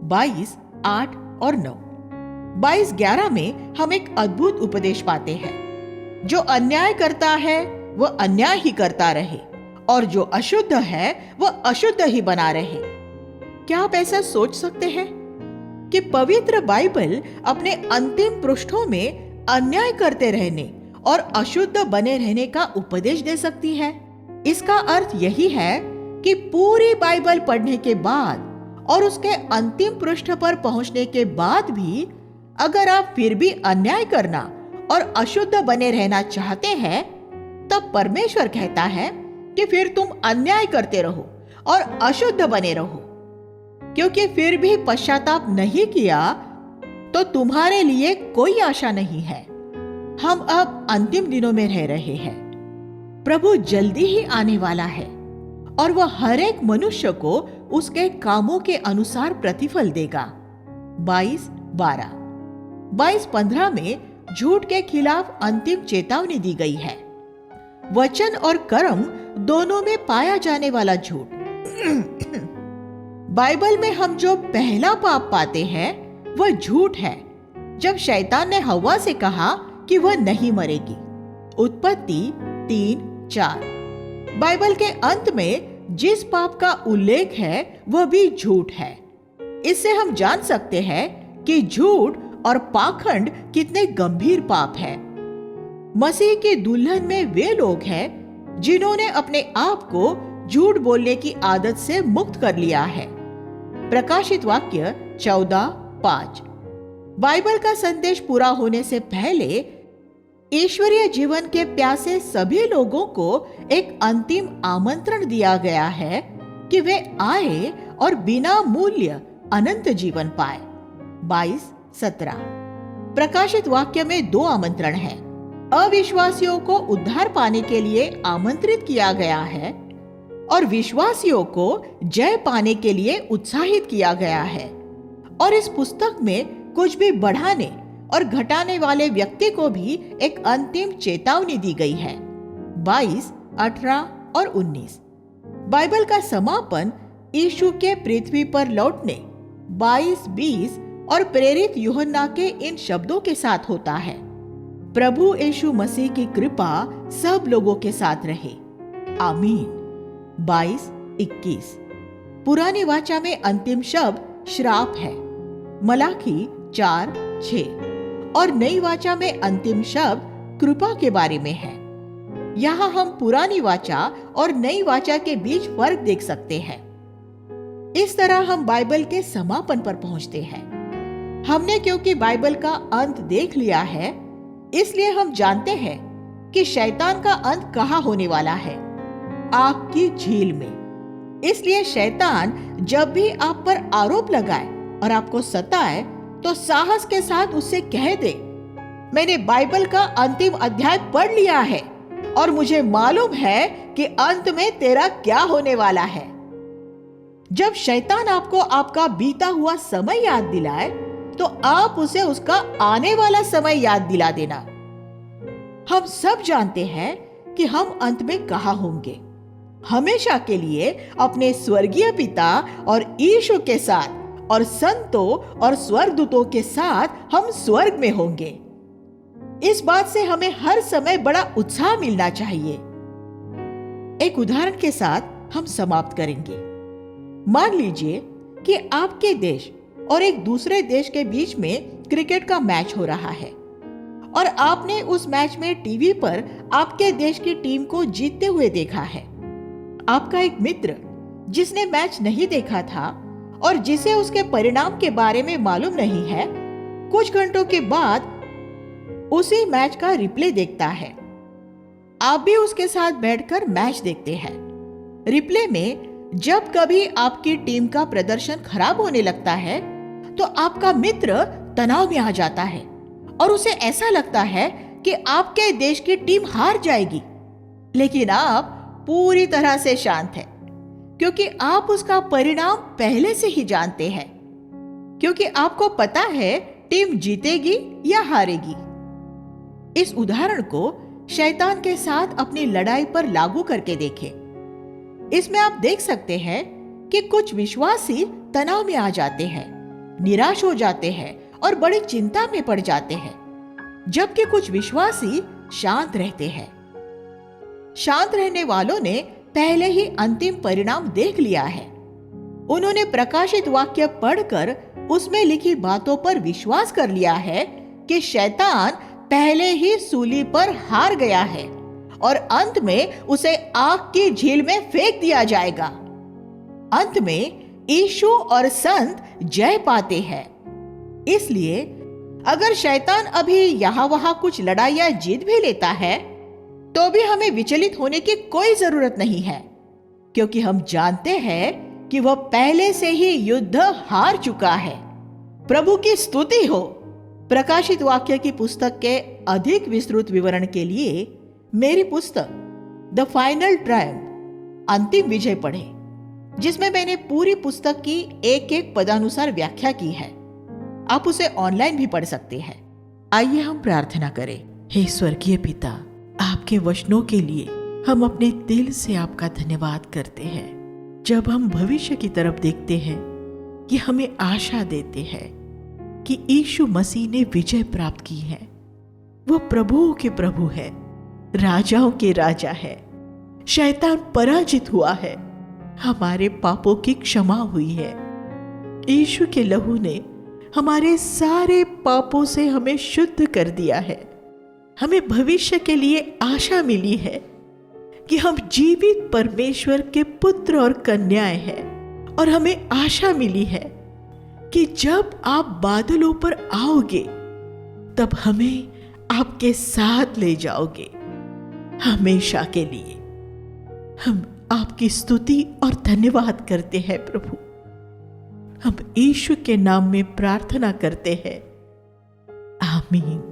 22, 8 और 9 22, 11 में हम एक अद्भुत उपदेश पाते हैं। जो अन्याय करता है वह अन्याय ही करता रहे और जो अशुद्ध है वह अशुद्ध ही बना रहे। क्या आप ऐसा सोच सकते हैं कि पवित्र बाइबल अपने अंतिम पृष्ठों में अन्याय करते रहने और अशुद्ध बने रहने का उपदेश दे सकती है? इसका अर्थ यही है कि पूरी बाइबल पढ़ने के बाद और उसके अंतिम पृष्ठ पर पहुंचने के बाद भी अगर आप फिर भी अन्याय करना और अशुद्ध बने रहना चाहते हैं, तब परमेश्वर कहता है कि फिर तुम अन्याय करते रहो और अशुद्ध बने रहो, क्योंकि फिर भी पश्चाताप नहीं किया तो तुम्हारे लिए कोई आशा नहीं है। हम अब अंतिम दिनों में रह रहे हैं। प्रभु जल्दी ही आने वाला है और वह हर एक मनुष्य को उसके कामों के अनुसार प्रतिफल देगा। 22, 12 22, 15 में झूठ के खिलाफ अंतिम चेतावनी दी गई है। वचन और कर्म दोनों में पाया जाने वाला झूठ। बाइबल में हम जो पहला पाप पाते हैं वह झूठ है, जब शैतान ने हव्वा से कहा कि वह नहीं मरेगी। उत्पत्ति 3, 4 बाइबल के अंत में जिस पाप का उल्लेख है वह भी झूठ है। इससे हम जान सकते हैं कि झूठ और पाखंड कितने गंभीर पाप है। मसीह की दुल्हन में वे लोग हैं जिन्होंने अपने आप को झूठ बोलने की आदत से मुक्त कर लिया है। प्रकाशित वाक्य 14, 5 बाइबल का संदेश पूरा होने से पहले ईश्वरीय जीवन के प्यासे सभी लोगों को एक अंतिम आमंत्रण दिया गया है कि वे आए और बिना मूल्य अनंत जीवन पाए। 22:17। प्रकाशित वाक्य में 2 आमंत्रण हैं। अविश्वासियों को उद्धार पाने के लिए आमंत्रित किया गया है और विश्वासियों को जय पाने के लिए उत्साहित किया गया है। और इस पुस्तक में कुछ भी बढ़ाने और घटाने वाले व्यक्ति को भी एक अंतिम चेतावनी दी गई है। 22, 18 और 19। बाइबल का समापन यीशु के पृथ्वी पर लौटने 22, 20 और प्रेरित यूहन्ना के इन शब्दों के साथ होता है। प्रभु यीशु मसीह की कृपा सब लोगों के साथ रहे, आमीन। 22, 21। पुरानी वाचा में अंतिम शब्द श्राप है, मलाकी 4, 6। और नई वाचा में अंतिम शब्द कृपा के बारे में है। यहाँ हम पुरानी वाचा और नई वाचा के बीच फर्क देख सकते हैं। इस तरह हम बाइबल के समापन पर पहुंचते हैं। हमने क्योंकि बाइबल का अंत देख लिया है, इसलिए हम जानते हैं कि शैतान का अंत कहाँ होने वाला है, आग की झील में। इसलिए शैतान जब भी आप पर आरोप लगाए और आपको सताए तो साहस के साथ उससे कह दे, मैंने बाइबल का अंतिम अध्याय पढ़ लिया है और मुझे मालूम है कि अंत में तेरा क्या होने वाला है। जब शैतान आपको आपका बीता हुआ समय याद दिलाए तो आप उसे उसका आने वाला समय याद दिला देना। हम सब जानते हैं कि हम अंत में कहाँ होंगे। हमेशा के लिए अपने स्वर्गीय पिता और यीशु के साथ और संतों और स्वर्गदूतों के साथ हम स्वर्ग में होंगे। इस बात से हमें हर समय बड़ा उत्साह मिलना चाहिए। एक उदाहरण के साथ हम समाप्त करेंगे। मान लीजिए कि आपके देश और एक दूसरे देश के बीच में क्रिकेट का मैच हो रहा है और आपने उस मैच में टीवी पर आपके देश की टीम को जीतते हुए देखा है। आपका एक मित्र जिसने मैच नहीं देखा था और जिसे उसके परिणाम के बारे में मालूम नहीं है, कुछ घंटों के बाद उसी मैच का रिप्ले देखता है। आप भी उसके साथ बैठकर मैच देखते हैं। रिप्ले में जब कभी आपकी टीम का प्रदर्शन खराब होने लगता है तो आपका मित्र तनाव में आ जाता है और उसे ऐसा लगता है कि आपके देश की टीम हार जाएगी, लेकिन आप पूरी तरह से शांत हैं क्योंकि आप उसका परिणाम पहले से ही जानते हैं, क्योंकि आपको पता है टीम जीतेगी या हारेगी। इस उदाहरण को शैतान के साथ अपनी लड़ाई पर लागू करके देखें। इसमें आप देख सकते हैं कि कुछ विश्वासी तनाव में आ जाते हैं, निराश हो जाते हैं और बड़ी चिंता में पड़ जाते हैं, जबकि कुछ विश्वासी शांत रहते हैं। शांत रहने वालों ने पहले ही अंतिम परिणाम देख लिया है। उन्होंने प्रकाशित वाक्य पढ़कर उसमें लिखी बातों पर विश्वास कर लिया है कि शैतान पहले ही सूली पर हार गया है और अंत में उसे आग की झील में फेंक दिया जाएगा। अंत में यीशु और संत जय पाते हैं। इसलिए अगर शैतान अभी यहाँ वहां कुछ लड़ाइयां जीत भी लेता है तो भी हमें विचलित होने की कोई जरूरत नहीं है, क्योंकि हम जानते हैं कि वह पहले से ही युद्ध हार चुका है। प्रभु की स्तुति हो। प्रकाशित वाक्य की पुस्तक के अधिक विस्तृत विवरण के लिए मेरी पुस्तक द फाइनल ट्रायम्फ, अंतिम विजय पढ़ें, जिसमें मैंने पूरी पुस्तक की एक एक पदानुसार व्याख्या की है। आप उसे ऑनलाइन भी पढ़ सकते हैं। आइए हम प्रार्थना करें। हे स्वर्गीय पिता, आपके वचनों के लिए हम अपने दिल से आपका धन्यवाद करते हैं। जब हम भविष्य की तरफ देखते हैं, ये हमें आशा देते हैं कि यीशु मसीह ने विजय प्राप्त की है। वो प्रभुओं के प्रभु है, राजाओं के राजा है। शैतान पराजित हुआ है, हमारे पापों की क्षमा हुई है। यीशु के लहू ने हमारे सारे पापों से हमें शुद्ध कर दिया है। हमें भविष्य के लिए आशा मिली है कि हम जीवित परमेश्वर के पुत्र और कन्याएं हैं, और हमें आशा मिली है कि जब आप बादलों पर आओगे तब हमें आपके साथ ले जाओगे हमेशा के लिए। हम आपकी स्तुति और धन्यवाद करते हैं प्रभु। हम यीशु के नाम में प्रार्थना करते हैं, आमीन।